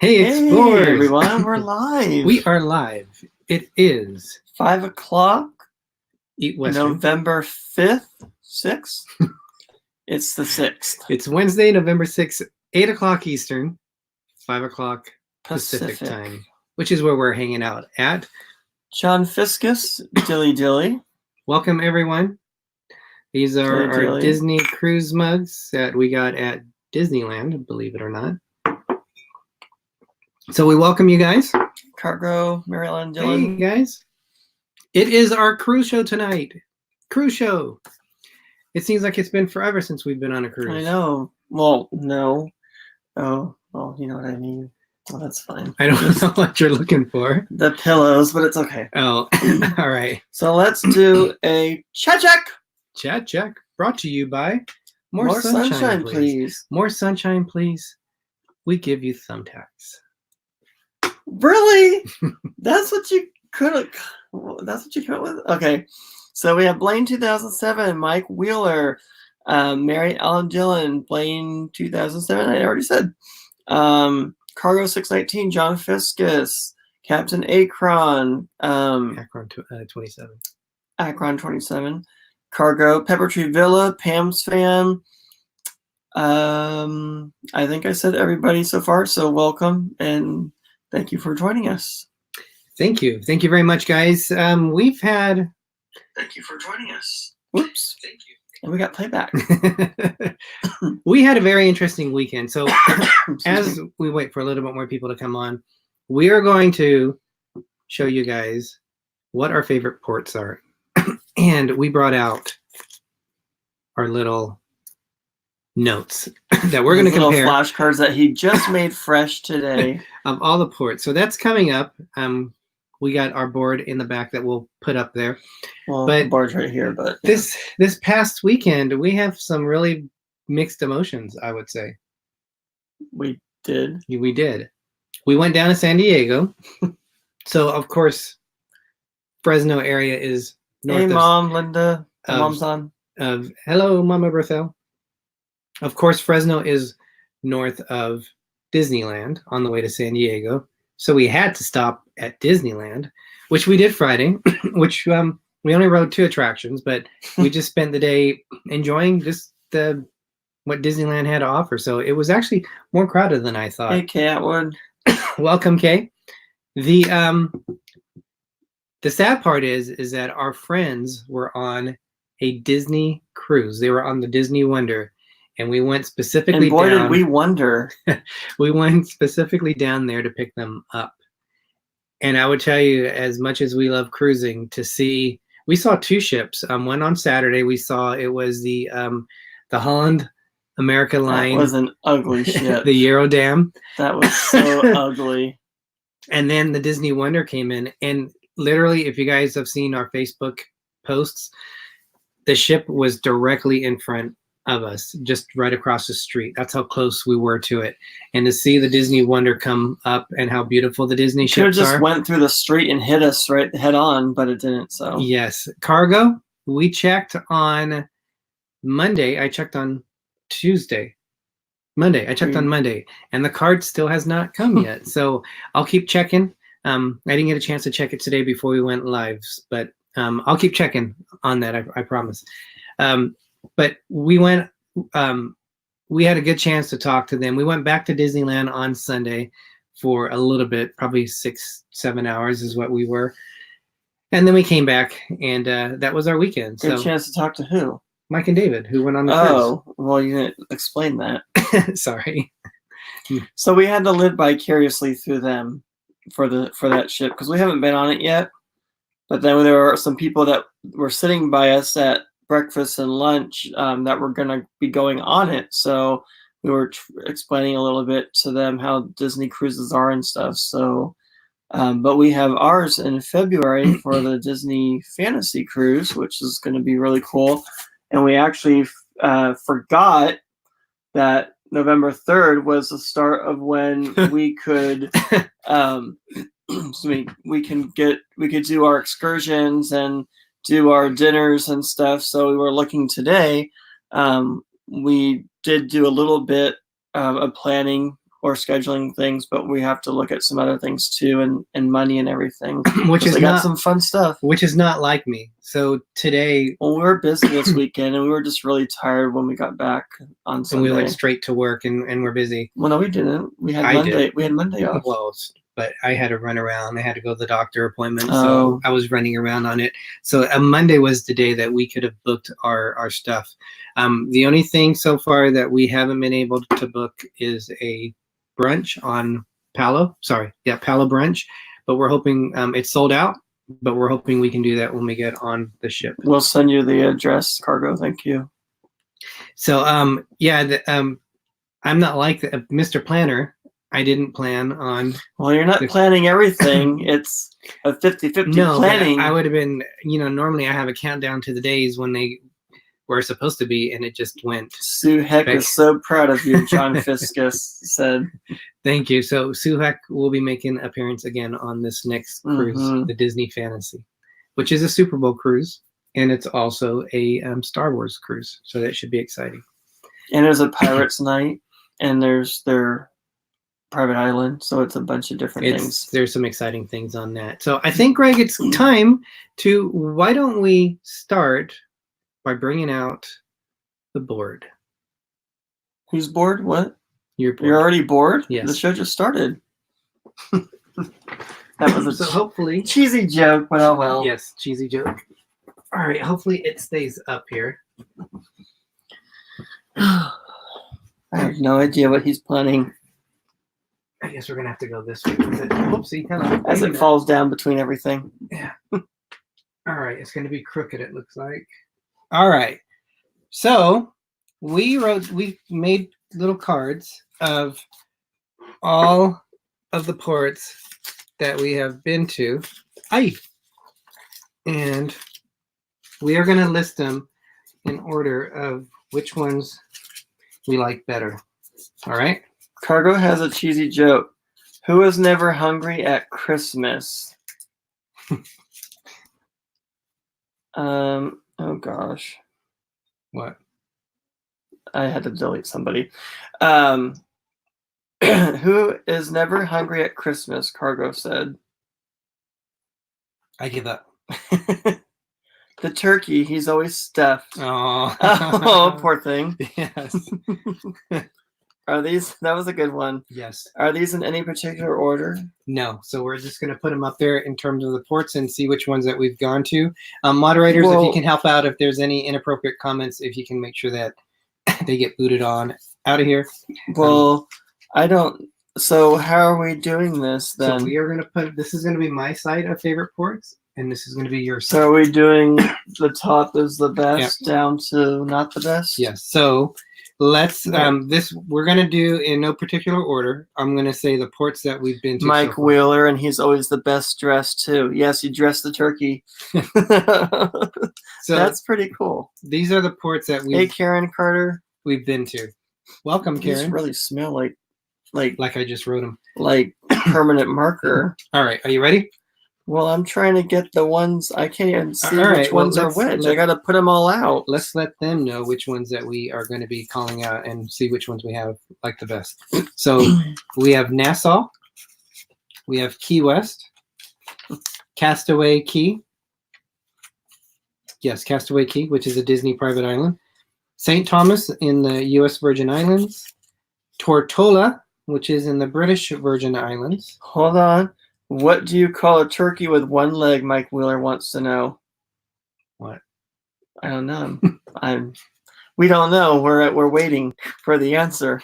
Hey, Explorers! Hey, everyone, we're live. We are live. It is 5 o'clock, Eat Western. November 5th, 6th? It's the 6th. It's Wednesday, November 6th, 8 o'clock Eastern, 5 o'clock Pacific time, which is where we're hanging out at. John Fiscus, Dilly Dilly. Welcome, everyone. These are Dilly our Dilly. Disney cruise mugs that we got at Disneyland, believe it or not. So we welcome you guys. Cargo, Maryland, Dylan. Hey, guys. It is our cruise show tonight. Cruise show. It seems like it's been forever since we've been on a cruise. I know. Well, no. Oh, well, you know what I mean. Well, that's fine. I don't know what you're looking for. The pillows, but it's okay. Oh, all right. So let's do a chat check. Chat check. Brought to you by More sunshine, please. More sunshine, please. We give you thumbtacks. Really? That's what you could have. That's what you came up with? Okay. So we have Blaine 2007, Mike Wheeler, Mary Ellen Dillon, Blaine 2007, I already said. Cargo 619, John Fiscus, Captain Akron. Akron 27. Akron 27. Cargo, Pepper Tree Villa, Pam's Fan. I think I said everybody so far, so welcome and thank you for joining us. Thank you. Thank you very much, guys. We've had... Thank you for joining us. Whoops. Thank you. And we got playback. We had a very interesting weekend. So as we wait for a little bit more people to come on, we are going to show you guys what our favorite ports are. And we brought out our little notes that we're going to compare. Little flashcards that he just made fresh today. Of all the ports. So that's coming up. We got our board in the back that we'll put up there. Well, the board's right here, but yeah. This past weekend, we have some really mixed emotions, I would say. We did. We did. We went down to San Diego. So, of course, Fresno area is north. Hey, Mom, Linda. Mom's on. Hello, Mama Berthel. Of course, Fresno is north of Disneyland on the way to San Diego. So we had to stop at Disneyland, which we did Friday, which we only rode 2 attractions, but we just spent the day enjoying just what Disneyland had to offer. So it was actually more crowded than I thought. Hey, Kay Atwood. Welcome, Kay. The sad part is that our friends were on a Disney cruise. They were on the Disney Wonder. And we went specifically down. And boy, did we wonder. We went specifically down there to pick them up. And I would tell you, as much as we love cruising, we saw 2 ships. One on Saturday, it was the Holland America line. That was an ugly ship. The Eurodam. That was so ugly. And then the Disney Wonder came in. And literally, if you guys have seen our Facebook posts, the ship was directly in front of us, just right across the street. That's how close we were to it. And to see the Disney Wonder come up and how beautiful the Disney ships are. Could have just went through the street and hit us right head on, but it didn't. So yes. Cargo, we checked on Monday. I checked on Tuesday. Monday. I checked on Monday. And the card still has not come yet. So I'll keep checking. I didn't get a chance to check it today before we went live, but I'll keep checking on that. I promise. But we went, we had a good chance to talk to them. We went back to Disneyland on Sunday for a little bit, probably 6-7 hours is what we were. And then we came back, and that was our weekend. Good chance to talk to who? Mike and David, who went on the cruise. Oh, well, you didn't explain that. Sorry. So we had to live vicariously through them for that ship, because we haven't been on it yet. But then there were some people that were sitting by us at breakfast and lunch that were going to be going on it. So we were explaining a little bit to them how Disney cruises are and stuff. So, but we have ours in February for the Disney Fantasy Cruise, which is going to be really cool. And we actually forgot that November 3rd was the start of when we could, we could do our excursions and do our dinners and stuff. So we were looking today. We did do a little bit of planning or scheduling things, but we have to look at some other things too, and money and everything. Which is they not got some fun stuff. Which is not like me. So today, well, we were busy this weekend, and we were just really tired when we got back on Sunday. And we went straight to work, and we're busy. Well, no, we didn't. We had Monday. We had Monday off. Well, but I had to run around. I had to go to the doctor appointment, Oh. so I was running around on it. So Monday was the day that we could have booked our stuff. The only thing so far that we haven't been able to book is a brunch on Palo. Palo brunch. But we're hoping it's sold out. But we're hoping we can do that when we get on the ship. We'll send you the address, cargo. Thank you. So I'm not like Mr. Planner. I didn't plan on. Well, you're not planning everything. It's a 50-50 planning. I would have been, normally I have a countdown to the days when they were supposed to be, and it just went. Sue Heck is so proud of you, John Fiskus said. Thank you. So Sue Heck will be making an appearance again on this next cruise, the Disney Fantasy, which is a Super Bowl cruise, and it's also a Star Wars cruise. So that should be exciting. And there's a Pirates Night, and there's their private island, so it's a bunch of different things. There's some exciting things on that. So I think, Greg, it's time to, why don't we start by bringing out the board? Who's bored? What? You're bored. You're already bored? Yes. The show just started. That was a hopefully cheesy joke, but oh well. Yes, cheesy joke. All right, hopefully it stays up here. I have no idea what he's planning. I guess we're gonna have to go this way. Whoopsie, kind of as it falls down between everything. Yeah. All right, it's gonna be crooked, it looks like. All right. So we made little cards of all of the ports that we have been to. And we are gonna list them in order of which ones we like better. All right. Cargo has a cheesy joke. Who is never hungry at Christmas? Oh gosh. What? I had to delete somebody. Who is never hungry at Christmas? Cargo said. I give up. The turkey. He's always stuffed. Oh, oh, poor thing. Yes. Are these? That was a good one. Yes. Are these in any particular order? No. So we're just going to put them up there in terms of the ports and see which ones that we've gone to. Moderators, if you can help out, if there's any inappropriate comments, if you can make sure that they get booted out of here. Well, I don't. So how are we doing this then? So we are going to put. This is going to be my side of favorite ports, and this is going to be your side. So are we doing the top is the best down to not the best? Yes. So. Let's we're gonna do in no particular order. I'm gonna say the ports that we've been to. Mike Wheeler, and he's always the best dressed too. Yes, he dressed the turkey. So that's pretty cool. These are the ports that we. Hey, Karen Carter. We've been to. Welcome, Karen. These really smell like I just wrote them. Like permanent marker. All right, are you ready? Well, I'm trying to get the ones I can't even see which ones are which. I got to put them all out. Let's let them know which ones that we are going to be calling out and see which ones we have like the best. So we have Nassau, we have Key West, Castaway Key. Yes, Castaway Key, which is a Disney private island. St. Thomas in the U.S. Virgin Islands. Tortola, which is in the British Virgin Islands. Hold on. What do you call a turkey with one leg? Mike Wheeler wants to know. What? I don't know. We don't know. We're waiting for the answer.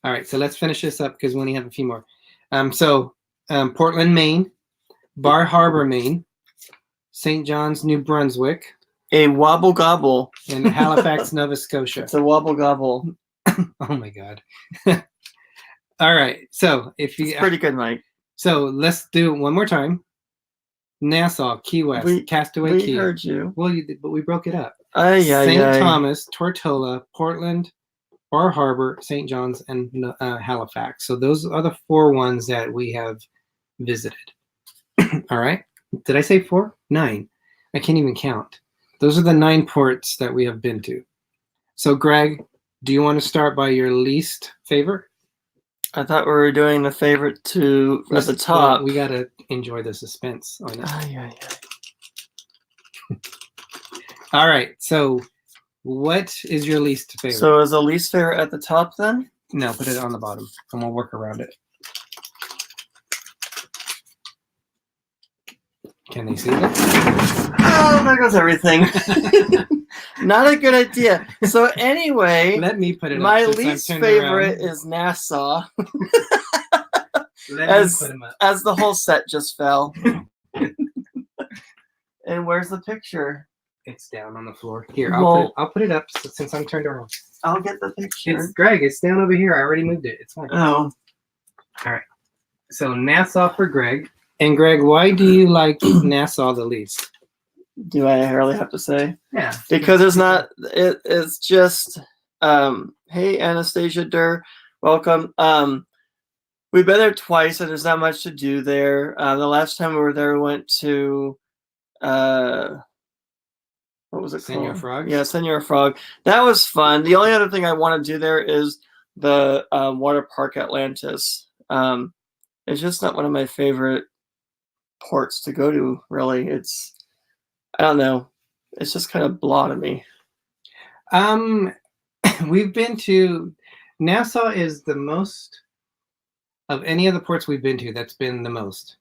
All right, so let's finish this up because we only have a few more. Portland, Maine, Bar Harbor, Maine, St. John's, New Brunswick, a wobble gobble, and Halifax, Nova Scotia. It's a wobble gobble. Oh my God. All right, so it's pretty good, Mike. So let's do it one more time. Nassau, Key West, Castaway Key. We heard you. Well, but we broke it up. St. Thomas, Tortola, Portland, Bar Harbor, St. John's, and Halifax. So those are the 4 ones that we have visited. All right. Did I say 4? 9. I can't even count. Those are the 9 ports that we have been to. So, Greg, Do you want to start by your least favorite? I thought we were doing the favorite to at the top. Well, we got to enjoy the suspense on it. Yeah. All right. So what is your least favorite? So is the least favorite at the top then? No, put it on the bottom and we'll work around it. Can they see that? Oh, there goes everything. Not a good idea. So anyway, let me put it my up least favorite is Nassau. Let me put him up. As the whole set just fell. And where's the picture? It's down on the floor. Here, Well, I'll put it up since I'm turned around. I'll get the picture. It's Greg. It's down over here. I already moved it. It's fine. Oh. All right. So Nassau for Greg. And Greg, why do you like Nassau the least? Do I really have to say? Yeah. Because it's not. It's just. Hey, Anastasia Durr, welcome. We've been there twice, and there's not much to do there. The last time we were there, we went to. What was it Senor called? Frog? Yeah, Senor Frog. That was fun. The only other thing I want to do there is the water park Atlantis. It's just not one of my favorite ports to go to, really. It's, I don't know. It's just kind of blah to me. We've been to, Nassau is the most, of any of the ports we've been to, that's been the most.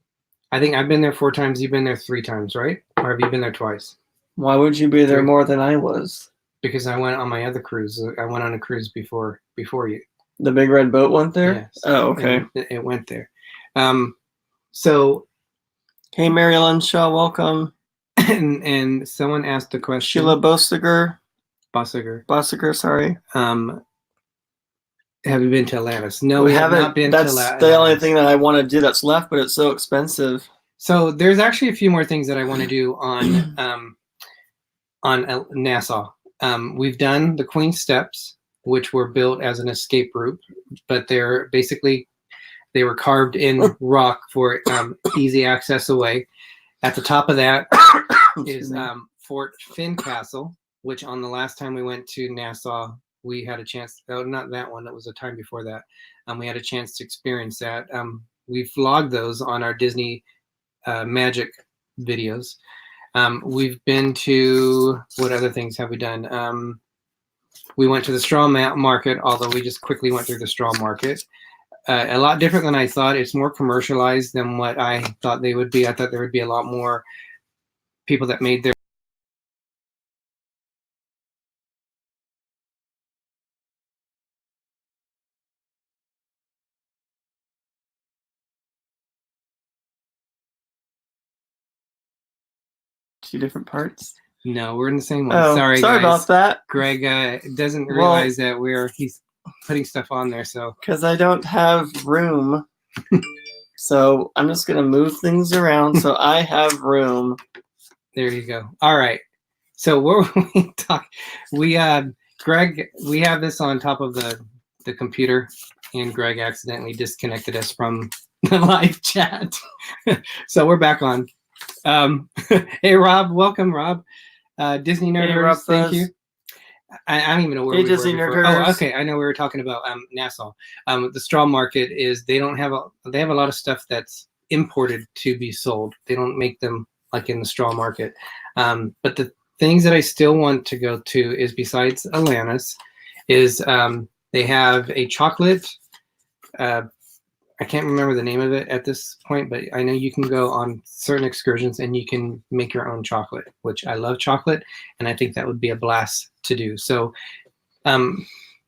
I think I've been there 4 times. You've been there 3 times, right? Or have you been there twice? Why would you be there more than I was? Because I went on my other cruise. I went on a cruise before you. The big red boat went there? Yes. Oh, okay. It went there. So. Hey, Mary Ellen Shaw, welcome. And someone asked the question. Sheila Bossiger, sorry. Have you been to Atlantis? No, we have not been to Atlantis. That's the only thing that I want to do that's left, but it's so expensive. So there's actually a few more things that I want to do on Nassau. We've done the Queen Steps, which were built as an escape route, but they were carved in rock for easy access away. At the top of that is Fort Fincastle, which on the last time we went to Nassau, we had a chance. Oh, not that one. That was a time before that. We had a chance to experience that. We vlogged those on our Disney Magic videos. We've been to, what other things have we done? We went to the straw market, although we just quickly went through the straw market. A lot different than I thought. It's more commercialized than what I thought they would be. I thought there would be a lot more people that made their Two different parts? No, we're in the same one. Oh, sorry guys. about that. Greg doesn't realize that he's putting stuff on there. So because I don't have room, so I'm just gonna move things around so I have room. There you go. All right. So what were we talking? Greg, we have this on top of the computer, and Greg accidentally disconnected us from the live chat. So we're back on. Hey Rob, welcome Rob. Disney Nerders, thank you. I don't even know where we Disney were before. Oh, okay. I know we were talking about Nassau. The straw market is they have a lot of stuff that's imported to be sold. They don't make them like in the straw market. But the things that I still want to go to is, besides Atlantis, is they have a chocolate. I can't remember the name of it at this point, but I know you can go on certain excursions and you can make your own chocolate, which I love chocolate, and I think that would be a blast to do. So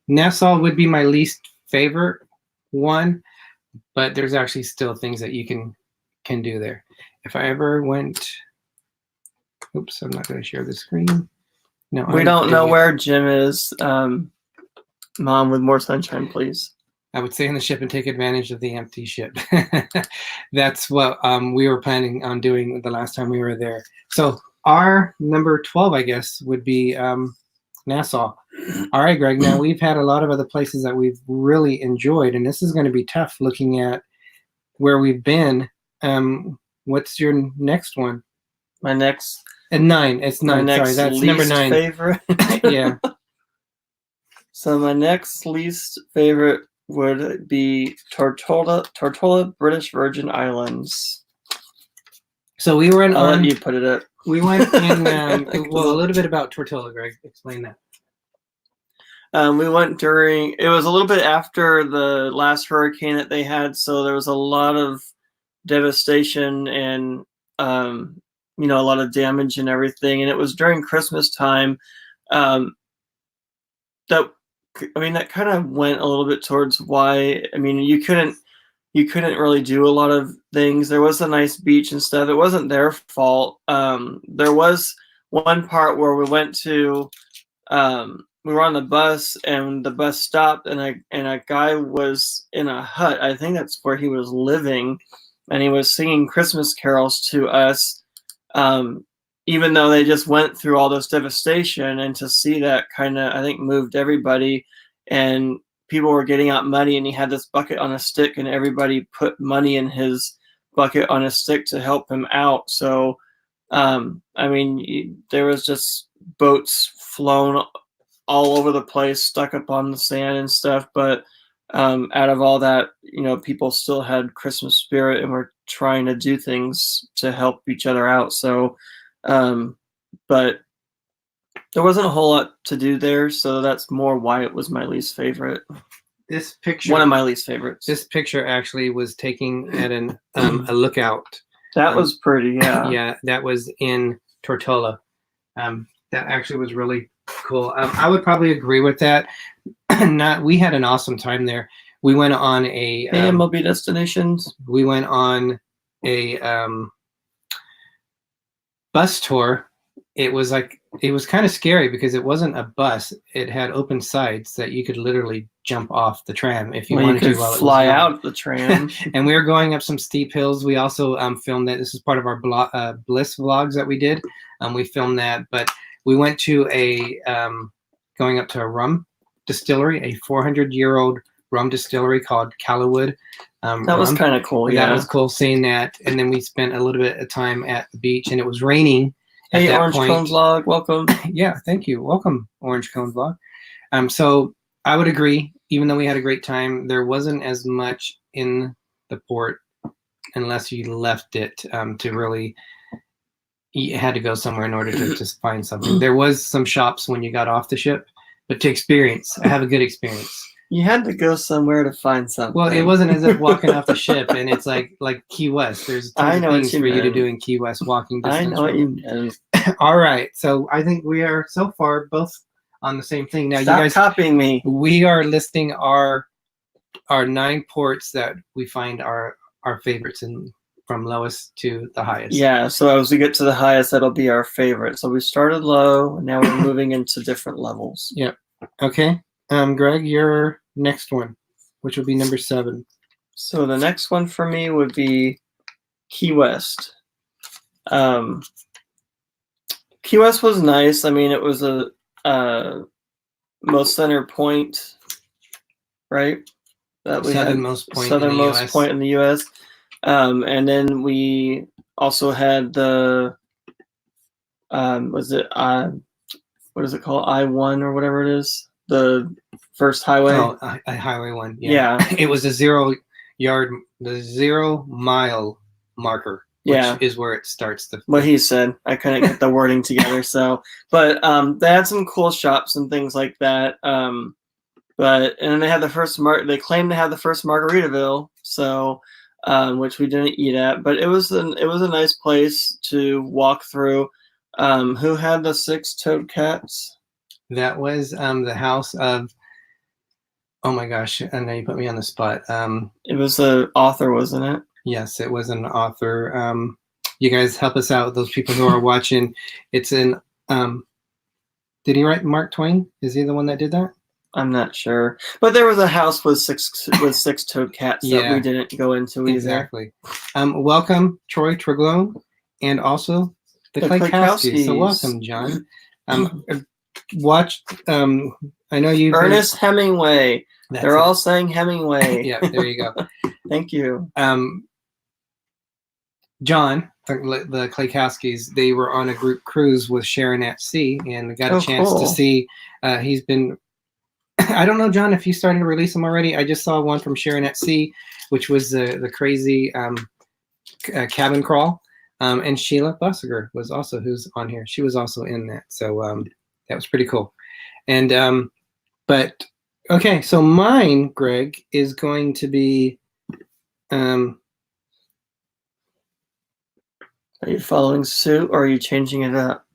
Nassau would be my least favorite one, but there's actually still things that you can do there. If I ever went, oops, I'm not going to share the screen. No, we don't know where Jim is. Mom, with more sunshine, please. I would stay on the ship and take advantage of the empty ship. That's what we were planning on doing the last time we were there. So our number 12, I guess, would be Nassau. All right, Greg, now we've had a lot of other places that we've really enjoyed, and this is going to be tough looking at where we've been. What's your next one? My next... And 9. It's 9. Sorry, that's number 9. Favorite? Yeah. So my next least favorite would be Tortola, British Virgin Islands. So we were in. I'll let you put it up. We went in. Well, a little bit about Tortola, Greg. Explain that. We went during. It was a little bit after the last hurricane that they had, so there was a lot of devastation and a lot of damage and everything. And it was during Christmas time. That kind of went a little bit towards why. You couldn't really do a lot of things. There was a nice beach and stuff. It wasn't their fault. There was one part where we went to. We were on the bus and the bus stopped and a guy was in a hut. I think that's where he was living, and he was singing Christmas carols to us. Even though they just went through all this devastation, and to see that kind of, I think, moved everybody, and people were getting out money, and he had this bucket on a stick, and everybody put money in his bucket on a stick to help him out. So, there was just boats flown all over the place, stuck up on the sand and stuff. But out of all that, people still had Christmas spirit and were trying to do things to help each other out. So, but there wasn't a whole lot to do there. So that's more why it was my least favorite. This picture, one of my least favorites. This picture actually was taken at a lookout. That was pretty, yeah. Yeah, that was in Tortola. That actually was really cool. I would probably agree with that. We had an awesome time there. We went on a AMLB destinations. We went on a bus tour. It was kind of scary because it wasn't a bus. It had open sides that you could literally jump off the tram if you wanted to. While fly out the tram. And we were going up some steep hills. We also filmed that. This is part of our Bliss vlogs that we did. We filmed that, but we went to going up to a rum distillery, a 400-year-old rum distillery called Callowwood. That was kind of cool. Yeah, that was cool seeing that. And then we spent a little bit of time at the beach, and it was raining. Hey, Orange Cone Vlog, welcome. Yeah, thank you. Welcome, Orange Cone Vlog. So I would agree, even though we had a great time, there wasn't as much in the port unless you left it to really, you had to go somewhere in order to just find something. There was some shops when you got off the ship, but to have a good experience. You had to go somewhere to find something. Well, it wasn't as if walking off the ship and it's like Key West. There's tons of things for you to do in Key West walking distance. I know what you mean. All right. So I think we are so far both on the same thing. Now, Stop you guys copying me. We are listing our 9 ports that we find are our favorites from lowest to the highest. Yeah. So as we get to the highest, that'll be our favorite. So we started low, and now we're moving into different levels. Yep. Okay. Greg, your next one, which would be number 7. So the next one for me would be Key West. Key West was nice. It was a most center point, right? That we southernmost point in the U.S. And then we also had the what is it called? I-1 or whatever it is. The first highway. Oh, Highway 1. Yeah. It was the 0 mile marker, which is where it starts. What he said. I couldn't get the wording together. So, but they had some cool shops and things like that. And then they had the first they claimed to have the first Margaritaville. So, which we didn't eat at, but it was a nice place to walk through. Who had the 6-toed cats? That was the house of, oh my gosh, I know you put me on the spot. It was an author, wasn't it? Yes, it was an author. You guys help us out, those people who are watching. It's in, did he write Mark Twain? Is he the one that did that? I'm not sure. But there was a house with 6-toed cats that we didn't go into either. Exactly. Welcome, Troy Treglone, and also the Klaykowskis. So welcome, John. Watch, I know you. Ernest Hemingway. They're all saying Hemingway. Yeah, there you go. Thank you. John, the Klaykowskis, they were on a group cruise with Sharon at Sea and got a chance to see. He's been I don't know, John, if you started to release them already. I just saw one from Sharon at Sea, which was the crazy cabin crawl. And Sheila Bussiger was also who's on here. She was also in that. So that was pretty cool. And but okay, so mine, Greg, is going to be Are you following suit or are you changing it up?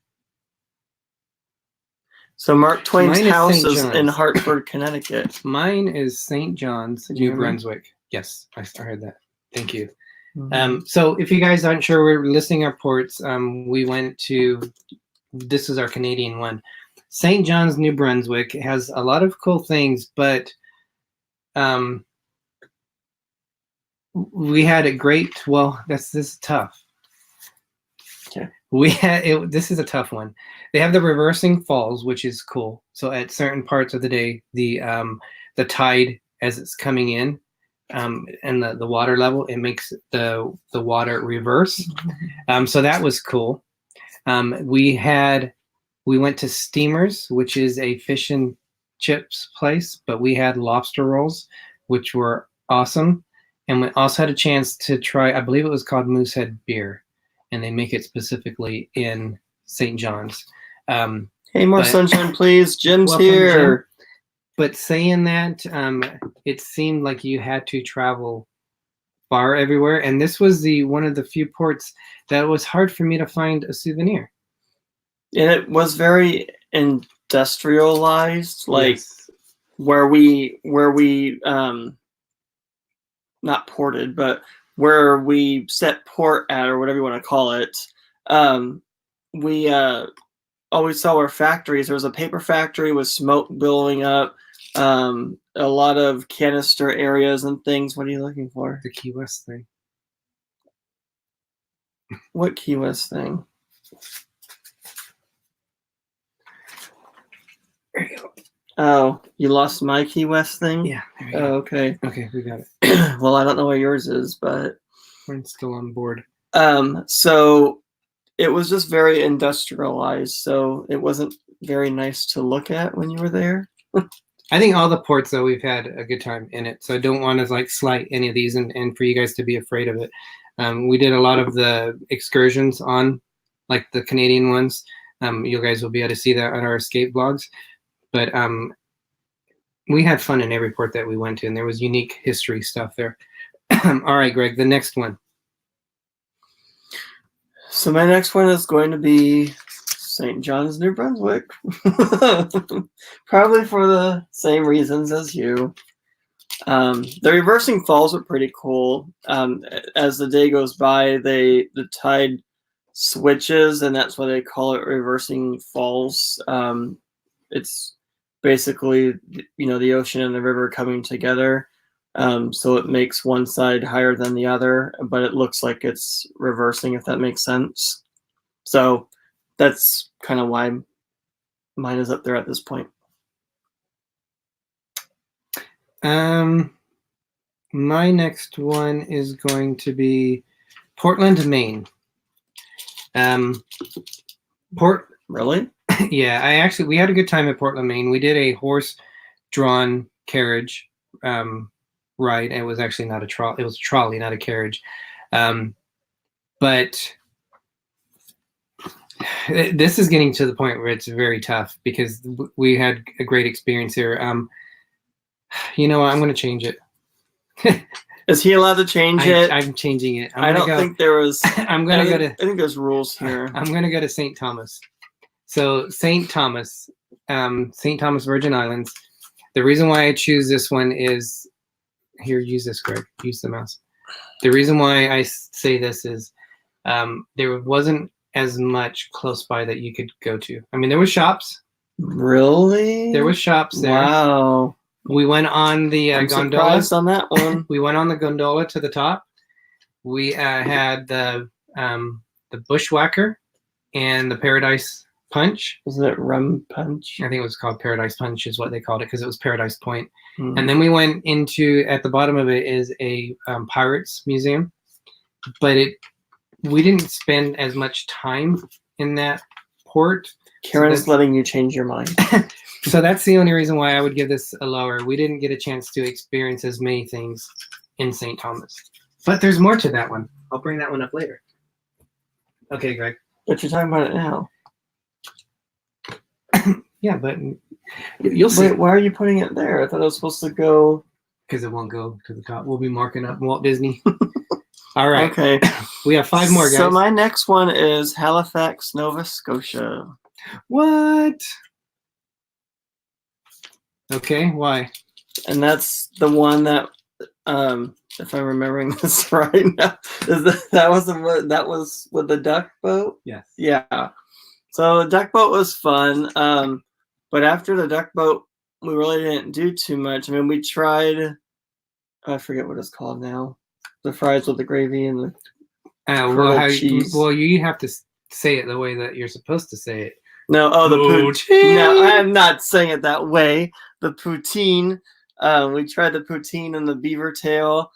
So Mark Twain's house is in Hartford, Connecticut. Mine is St. John's, New Brunswick. Yes, I heard that. Thank you. So if you guys aren't sure, we're listing our ports. We went to, this is our Canadian one. St. John's, New Brunswick has a lot of cool things, but we had a great, well, this is tough. Okay. This is a tough one. They have the reversing falls, which is cool. So at certain parts of the day, the tide as it's coming in, and the water level, it makes the water reverse. So that was cool. We went to Steamers, which is a fish and chips place, but we had lobster rolls, which were awesome. And we also had a chance to try, I believe it was called Moosehead beer, and they make it specifically in St. John's. Hey, more sunshine, please. Jim's here. Jim. But saying that, it seemed like you had to travel far everywhere. And this was one of the few ports that was hard for me to find a souvenir. And it was very industrialized, like yes. where we not ported, but where we set port at, or whatever you want to call it. We always saw our factories. There was a paper factory with smoke billowing up, a lot of canister areas and things. What are you looking for? The Key West thing. What Key West thing? There you go. Oh, you lost my Key West thing? Yeah. There we go. Oh, okay. Okay, we got it. Well, I don't know where yours is, but We're still on board. So it was just very industrialized, so it wasn't very nice to look at when you were there. I think all the ports, though, we've had a good time in it, so I don't want to slight any of these and for you guys to be afraid of it. We did a lot of the excursions on, like the Canadian ones. You guys will be able to see that on our escape vlogs. But we had fun in every port that we went to, and there was unique history stuff there. All right, Greg, the next one. So my next one is going to be St. John's, New Brunswick. Probably for the same reasons as you. The reversing falls are pretty cool. As the day goes by, the tide switches, and that's why they call it reversing falls. It's basically, the ocean and the river coming together. So it makes one side higher than the other, but it looks like it's reversing, if that makes sense. So that's kind of why mine is up there at this point. My next one is going to be Portland, Maine. Really? Yeah, we had a good time at Portland, Maine. We did a horse-drawn carriage ride. It was actually not a trolley. It was a trolley, not a carriage. But this is getting to the point where it's very tough because we had a great experience here. You know what? I'm going to change it. Is he allowed to change it? I'm changing it. I don't think there was. I'm going to go to. I think there's rules here. I'm going to go to St. Thomas. So St. Thomas, St. Thomas Virgin Islands. The reason why I choose this one is, here, use this, Greg. Use the mouse. The reason why I say this is there wasn't as much close by that you could go to. I mean, there were shops. Really? There were shops there. Wow. We went on the I'm gondola. surprised on that one. We went on the gondola to the top. We had the Bushwhacker and the Paradise Punch. Wasn't it Rum Punch? I think it was called Paradise Punch is what they called it because it was Paradise Point. Hmm. And then we went into, at the bottom of it is a Pirates Museum. But we didn't spend as much time in that port. Karen's letting you change your mind. So that's the only reason why I would give this a lower. We didn't get a chance to experience as many things in St. Thomas. But there's more to that one. I'll bring that one up later. Okay, Greg. But you're talking about it now. Yeah, but you'll see. Wait, why are you putting it there? I thought it was supposed to go... Because it won't go to the top. We'll be marking up Walt Disney. All right. Okay. We have 5 more, guys. So my next one is Halifax, Nova Scotia. What? Okay, why? And that's the one that, if I'm remembering this right now, that was with the duck boat? Yes. Yeah. So the duck boat was fun. But after the duck boat, we really didn't do too much. I mean, we tried, I forget what it's called now. The fries with the gravy and the cheese. Well, you have to say it the way that you're supposed to say it. No, the poutine. No, I am not saying it that way. The poutine. We tried the poutine and the beaver tail.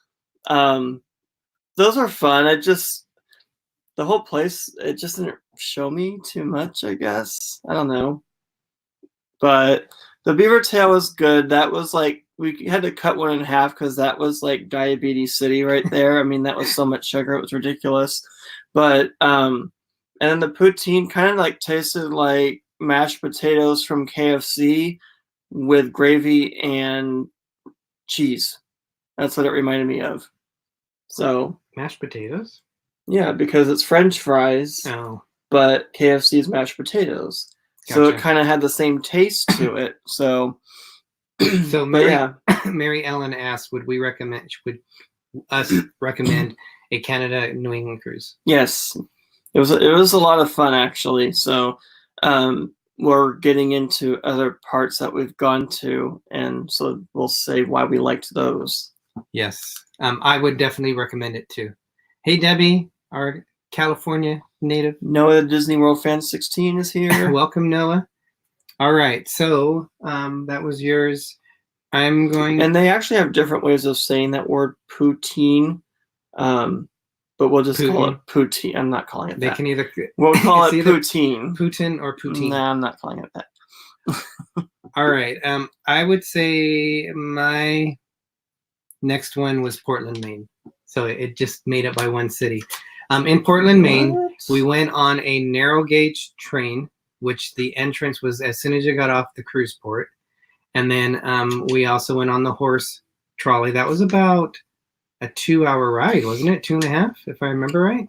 Those were fun. The whole place, it just didn't show me too much, I guess. I don't know. But the beaver tail was good. That was like, we had to cut one in half because that was like Diabetes City right there. I mean, that was so much sugar. It was ridiculous. But, and then the poutine kind of like tasted like mashed potatoes from KFC with gravy and cheese. That's what it reminded me of. So mashed potatoes? Yeah, because it's French fries. Oh. But KFC's mashed potatoes. Gotcha. So it kind of had the same taste to it. So Mary Ellen asked, would us recommend a Canada New England cruise? Yes. It was a lot of fun, actually. So we're getting into other parts that we've gone to, and so we'll say why we liked those. Yes. I would definitely recommend it too. Hey, Debbie, our California native. Noah, the Disney World Fan 16 is here. Welcome, Noah. All right. So that was yours. And they actually have different ways of saying that word poutine. But we'll just call it poutine. I'm not calling it that. They can either... We'll call it poutine. Putin or poutine. No, I'm not calling it that. All right. I would say my next one was Portland, Maine. So it just made it by one city. In Portland, Maine, we went on a narrow gauge train, which the entrance was as soon as you got off the cruise port. And then we also went on the horse trolley. That was about a 2-hour ride, wasn't it? 2.5, if I remember right.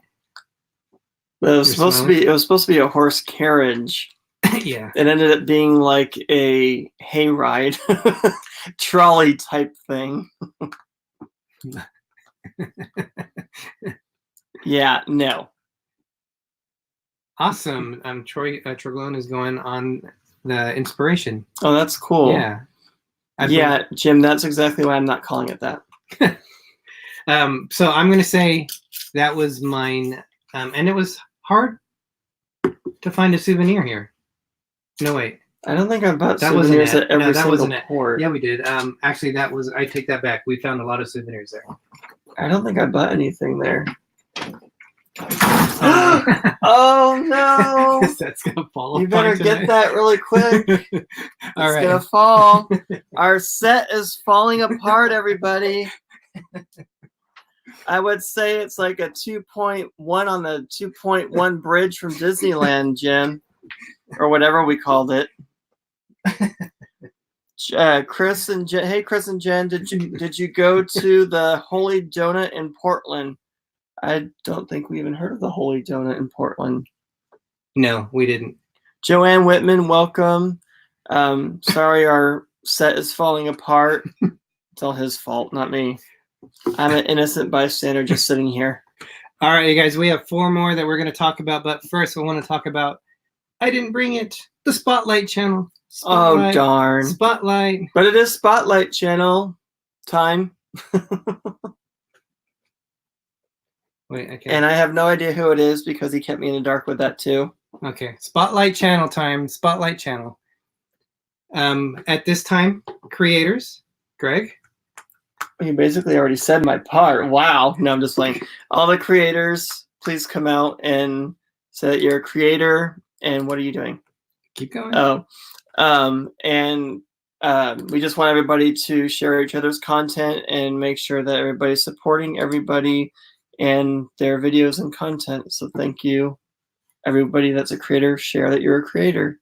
But it was supposed to be a horse carriage. Yeah. It ended up being like a hayride trolley type thing. Yeah, no. Awesome. Troy Treglone is going on the Inspiration. Oh, that's cool. Yeah. Yeah, Jim, that's exactly why I'm not calling it that. So I'm going to say that was mine. And it was hard to find a souvenir here. No, wait. I don't think I bought souvenirs at every single port. Yeah, we did. Actually, I take that back. We found a lot of souvenirs there. I don't think I bought anything there. Oh, no. That's going to fall. You better get that really quick. All right. It's going to fall. Our set is falling apart, everybody. I would say it's like a 2.1 on the 2.1 bridge from Disneyland, Jim, or whatever we called it. Chris and Jen, hey, Chris and Jen, did you go to the Holy Donut in Portland? I don't think we even heard of the Holy Donut in Portland. No, we didn't. Joanne Whitman, welcome. Sorry, our set is falling apart. It's all his fault, not me. I'm an innocent bystander just sitting here. All right, you guys, we have 4 more that we're going to talk about. But first, I want to talk about, I didn't bring it, the Spotlight channel. Spotlight, oh, darn. Spotlight. But it is Spotlight channel time. Wait, okay. And I have no idea who it is because he kept me in the dark with that too. Okay, Spotlight channel time. Spotlight channel. At this time, creators, Greg. You basically already said my part. Wow. No, I'm just like, all the creators, please come out and say that you're a creator. And what are you doing? Keep going. Oh, and we just want everybody to share each other's content and make sure that everybody's supporting everybody and their videos and content. So thank you, everybody that's a creator. Share that you're a creator.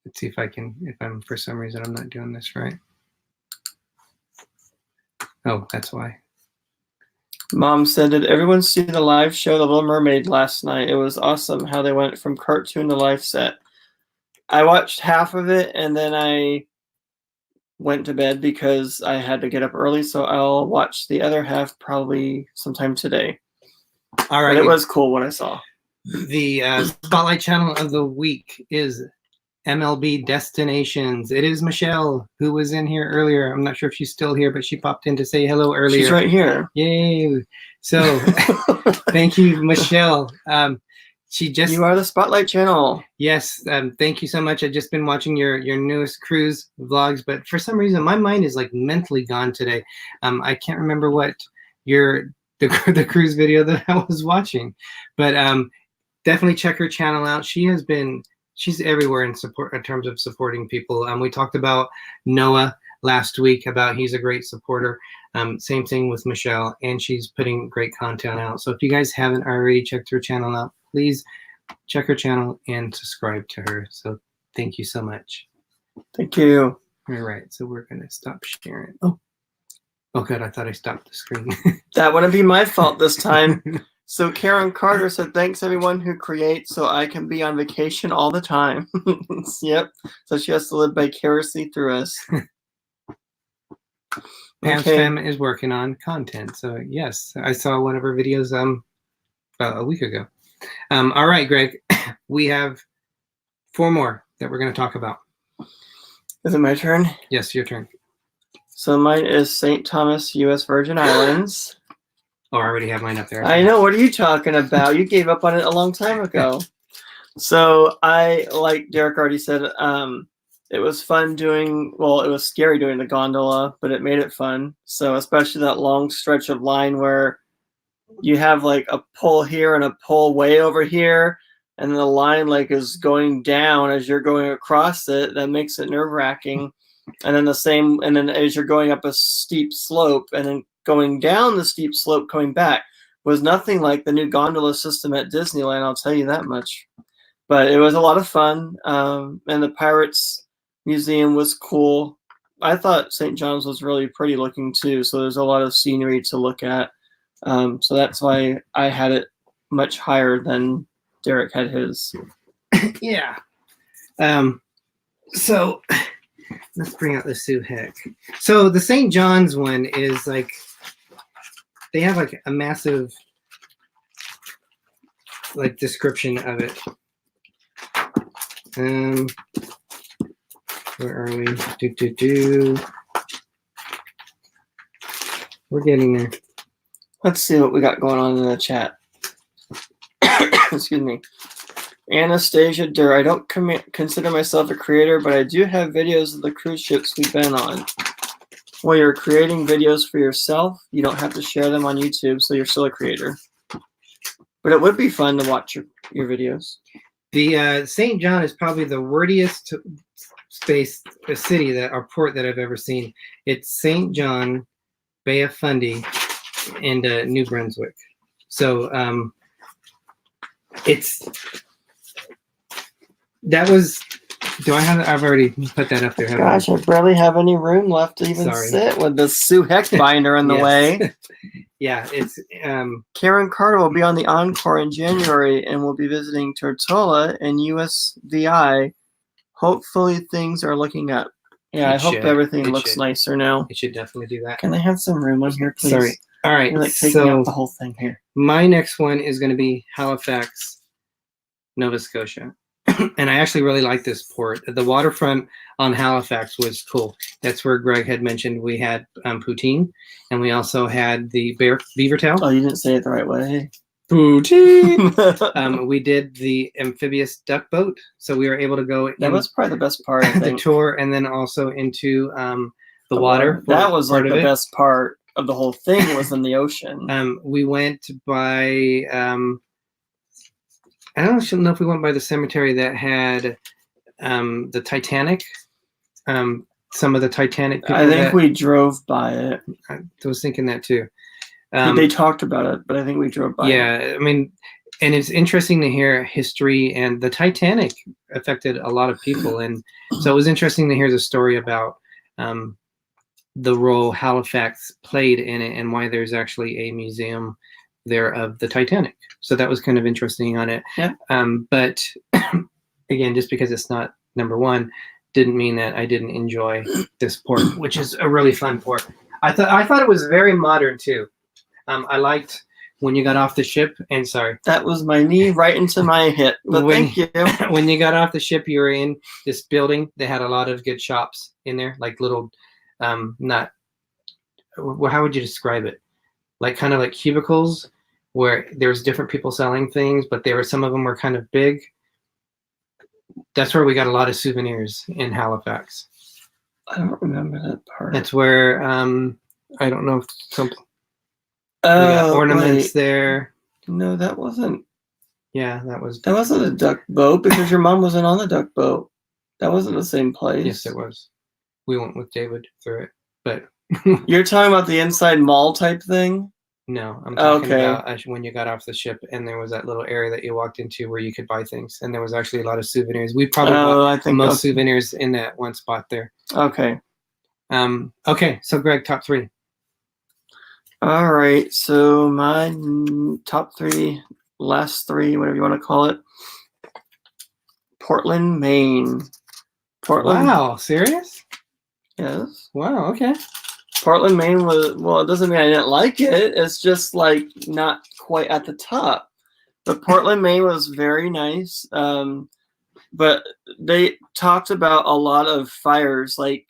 Let's see if I'm for some reason I'm not doing this right. Oh, that's why. Mom said, did everyone see the live show, The Little Mermaid, last night? It was awesome how they went from cartoon to live set. I watched half of it and then I went to bed because I had to get up early. So I'll watch the other half probably sometime today. All right. But it was cool what I saw. The Spotlight Channel of the week is MLB Destinations. It is Michelle, who was in here earlier. I'm not sure if she's still here, but she popped in to say hello earlier. She's right here. Yay. So thank you, Michelle. You are the Spotlight Channel. Yes. Thank you so much. I've just been watching your newest cruise vlogs, but for some reason my mind is like mentally gone today. I can't remember what the cruise video that I was watching, but definitely check her channel out. She's everywhere in terms of supporting people. We talked about Noah last week, about he's a great supporter. Same thing with Michelle, and she's putting great content out. So if you guys haven't already checked her channel out, please check her channel and subscribe to her. So thank you so much. Thank you. All right, so we're gonna stop sharing. Oh good, I thought I stopped the screen. That wouldn't be my fault this time. So Karen Carter said, thanks everyone who creates so I can be on vacation all the time. Yep. So she has to live vicariously through us. Pam's Fam is working on content. So yes, I saw one of her videos about a week ago. All right, Greg, we have 4 more that we're going to talk about. Is it my turn? Yes, your turn. So mine is St. Thomas, U.S. Virgin Islands. Oh, I already have mine up there. I know. What are you talking about? You gave up on it a long time ago. So like Derick already said, it was fun it was scary doing the gondola, but it made it fun. So especially that long stretch of line where you have like a pole here and a pole way over here, and the line like is going down as you're going across it. That makes it nerve-wracking. And then as you're going up a steep slope and then going down the steep slope coming back was nothing like the new gondola system at Disneyland, I'll tell you that much. But it was a lot of fun, and the Pirates Museum was cool. I thought St. John's was really pretty looking too, so there's a lot of scenery to look at. So that's why I had it much higher than Derick had his. Yeah. So let's bring out the Sue Heck. So the St. John's one is like, they have like a massive like description of it. Where are we? We're getting there. Let's see what we got going on in the chat. Excuse me. Anastasia Durr. I don't consider myself a creator, but I do have videos of the cruise ships we've been on. Well, you're creating videos for yourself. You don't have to share them on YouTube, so you're still a creator. But it would be fun to watch your videos. The St. John is probably the wordiest city or port that I've ever seen. It's St. John, Bay of Fundy, and New Brunswick. So I've already put that up there. Gosh, I barely have any room left to even sit with the Sue Heck binder in the way. Yeah, it's Karen Carter will be on the Encore in January and we'll be visiting Tortola and USVI. Hopefully things are looking up. Yeah, I hope everything looks nicer now. It should definitely do that. Can I have some room on here, please? Sorry. All right. You're like taking up the whole thing here. My next one is going to be Halifax, Nova Scotia. And I actually really like this port. The waterfront on Halifax was cool. That's where Greg had mentioned we had poutine, and we also had the beaver tail. Oh, you didn't say it the right way. Poutine. We did the amphibious duck boat, so we were able to go. That was probably the best part. I think. The tour, and then also into the water. That was like the best part of the whole thing was in the ocean. We went by I don't know if we went by the cemetery that had the Titanic. Some of the Titanic people. I think we drove by it. I was thinking that too. They talked about it, but I think we drove by it. Yeah, I mean, and it's interesting to hear history, and the Titanic affected a lot of people, and so it was interesting to hear the story about the role Halifax played in it, and why there's actually a museum there of the Titanic. So that was kind of interesting on it. Yeah. But again, just because it's not number one, didn't mean that I didn't enjoy this port, which is a really fun port. I thought it was very modern too. I liked when you got off the ship, and sorry. That was my knee right into my hip, but thank you. When you got off the ship, you were in this building. They had a lot of good shops in there, like little, not, well, how would you describe it? Like kind of like cubicles where there's different people selling things, but some of them were kind of big. That's where we got a lot of souvenirs in Halifax. I don't remember that part. That's where, I don't know if some... we got ornaments there. No, that wasn't. Yeah, that wasn't a duck boat because your mom wasn't on the duck boat. That wasn't the same place. Yes, it was. We went with David through it, but you're talking about the inside mall type thing. No, I'm talking about when you got off the ship, and there was that little area that you walked into where you could buy things, and there was actually a lot of souvenirs. We probably bought most souvenirs in that one spot there. Okay. Okay. So Greg, top 3. All right, so my top 3, last 3, whatever you want to call it. Portland, Maine. Portland. Wow, serious? Yes. Wow, okay. Portland, Maine was, well, it doesn't mean I didn't like it. It's just like not quite at the top. But Portland, Maine was very nice. But they talked about a lot of fires, like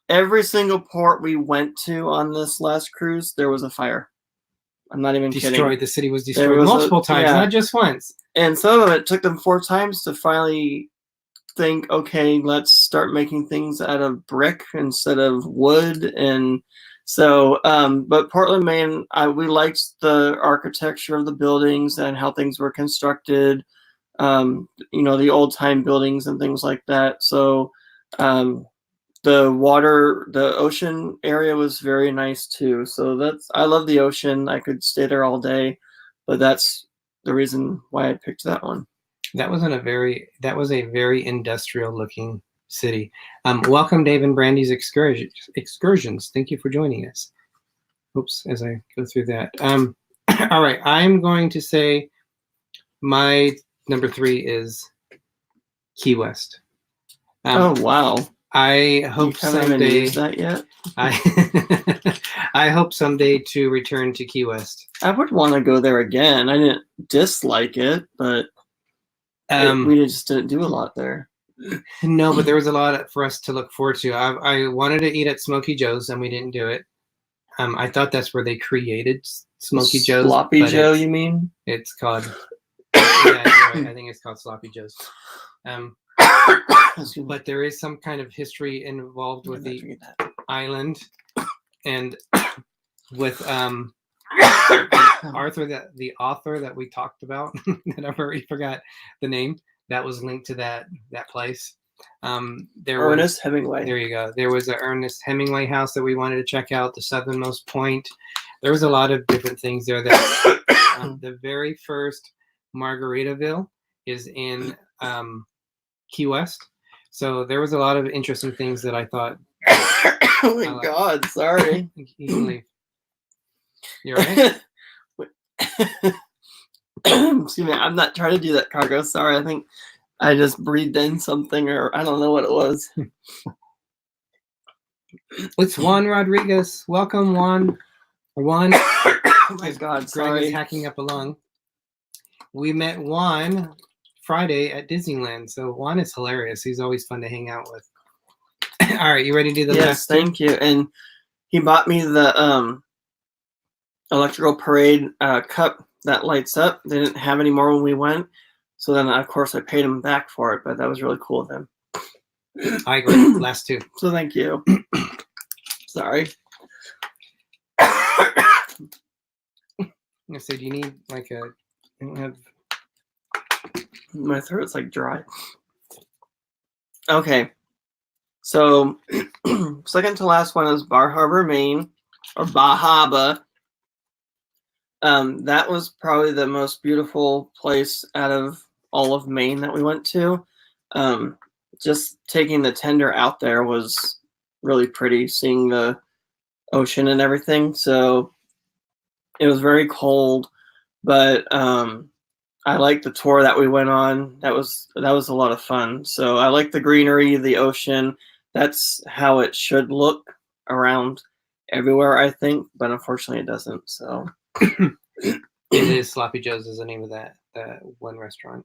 every single port we went to on this last cruise, there was a fire. I'm not even kidding. The city was destroyed multiple times, not just once. And some of it took them 4 times to finally think, okay, let's start making things out of brick instead of wood. And so, but Portland, Maine, we liked the architecture of the buildings and how things were constructed. The old time buildings and things like that. So, the ocean area was very nice too. So I love the ocean. I could stay there all day, but that's the reason why I picked that one. That was a very industrial looking city. Welcome, Dave and Brandy's excursions. Thank you for joining us. Oops, as I go through that. All right, I'm going to say my number 3 is Key West. Oh wow! I hope someday. Use that yet? I hope someday to return to Key West. I would want to go there again. I didn't dislike it, but we just didn't do a lot there. No, but there was a lot for us to look forward to. I wanted to eat at Smokey Joe's, and we didn't do it. I thought that's where they created Smokey Joe's. Sloppy Joe, you mean? It's called. Yeah, you're right. I think it's called Sloppy Joe's. But there is some kind of history involved with the island, and with the author that we talked about, that I've already forgot the name, that was linked to that place. Ernest Hemingway. There you go. There was an Ernest Hemingway house that we wanted to check out, the southernmost point. There was a lot of different things there. That the very first Margaritaville is in Key West. So there was a lot of interesting things that I thought. Oh my God! Sorry. You can leave. You all right? Excuse me. I'm not trying to do that, Cargo. Sorry. I think I just breathed in something, or I don't know what it was. It's Juan Rodriguez. Welcome, Juan. Juan. Oh my God! Sorry. Greg is hacking up a lung. We met Juan Friday at Disneyland. So Juan is hilarious. He's always fun to hang out with. All right, you ready to do the last? Yes, thank you. And he bought me the electrical parade cup that lights up. They didn't have any more when we went. So then, of course, I paid him back for it, but that was really cool of him. I agree. Last 2. So thank you. Sorry. I said, you need like a... I don't have... My throat's like dry. Okay. So second to last one is Bar Harbor, Maine, or Bahaba. That was probably the most beautiful place out of all of Maine that we went to. Just taking the tender out there was really pretty, seeing the ocean and everything. So it was very cold, but I liked the tour that we went on. That was a lot of fun. So I like the greenery, the ocean. That's how it should look around everywhere, I think, but unfortunately it doesn't. So It is Sloppy Joe's is the name of that one restaurant.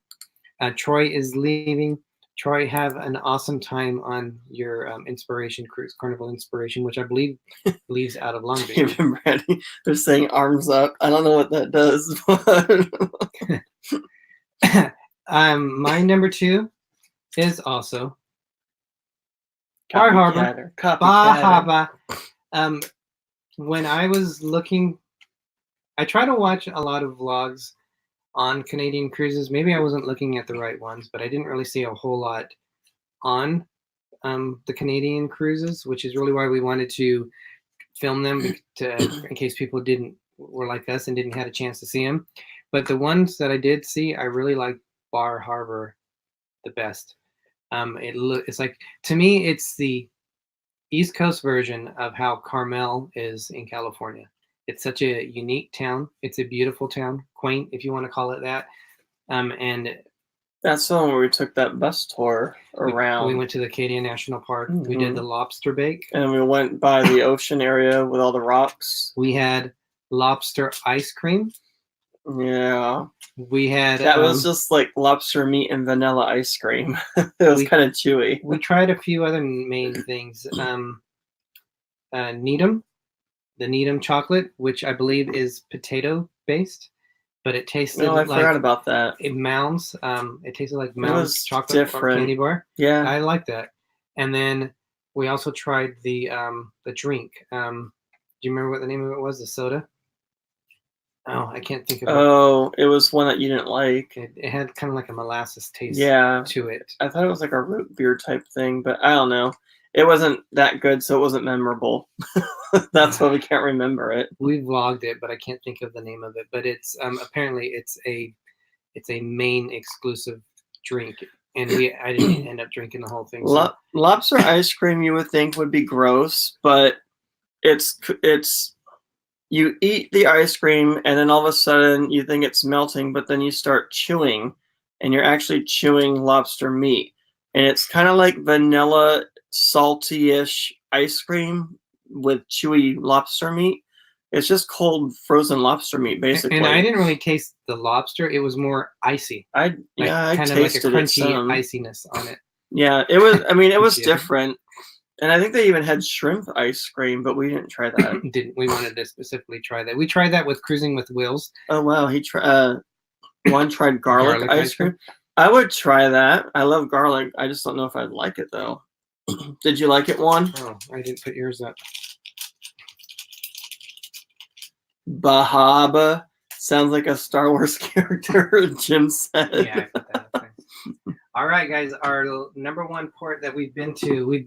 Troy is leaving. Troy, have an awesome time on your Inspiration cruise, Carnival Inspiration, which I believe leaves out of Long Beach. even Brandy, they're saying arms up. I don't know what that does. But My number 2 is also Bar Harbor. Copycatter. Bahaba. When I was looking, I try to watch a lot of vlogs on Canadian cruises. Maybe I wasn't looking at the right ones, but I didn't really see a whole lot on the Canadian cruises, which is really why we wanted to film them in case people were like us and didn't have a chance to see them. But the ones that I did see, I really liked Bar Harbor the best. It's like, to me, it's the East Coast version of how Carmel is in California. It's such a unique town. It's a beautiful town, quaint, if you want to call it that. And that's the one where we took that bus tour around. We went to the Acadia National Park. Mm-hmm. We did the lobster bake. And we went by the ocean area with all the rocks. We had lobster ice cream. Yeah. We had... That was just like lobster meat and vanilla ice cream. It was kind of chewy. We tried a few other main things. Needham. The Needham chocolate, which I believe is potato-based. But it tasted I forgot about that. Mounds. It tasted like Mounds chocolate different. Candy bar. Yeah. I like that. And then we also tried the drink. Do you remember what the name of it was? The soda? Oh, I can't think of it. Oh, it was one that you didn't like. It had kind of like a molasses taste to it. I thought it was like a root beer type thing, but I don't know. It wasn't that good, so it wasn't memorable. That's why we can't remember it. We vlogged it, but I can't think of the name of it. But it's apparently it's a Maine exclusive drink, and I didn't end up drinking the whole thing. So. Lobster ice cream, you would think would be gross, but it's you eat the ice cream, and then all of a sudden you think it's melting, but then you start chewing, and you're actually chewing lobster meat, and it's kind of like vanilla, salty-ish ice cream with chewy lobster meat. It's just cold frozen lobster meat, basically. And I didn't really taste the lobster. It was more icy. I kind of like a crunchy iciness on it. Yeah, it was. I mean, it was different. And I think they even had shrimp ice cream, but we didn't try that. We wanted to specifically try that. We tried that with Cruising with Wills. Oh wow, one tried garlic ice cream. I would try that. I love garlic. I just don't know if I'd like it though. Did you like it, Juan? Oh, I didn't put yours up. Bahaba sounds like a Star Wars character, Jim said. Yeah, I put that up there. All right, guys. Our number 1 port that we've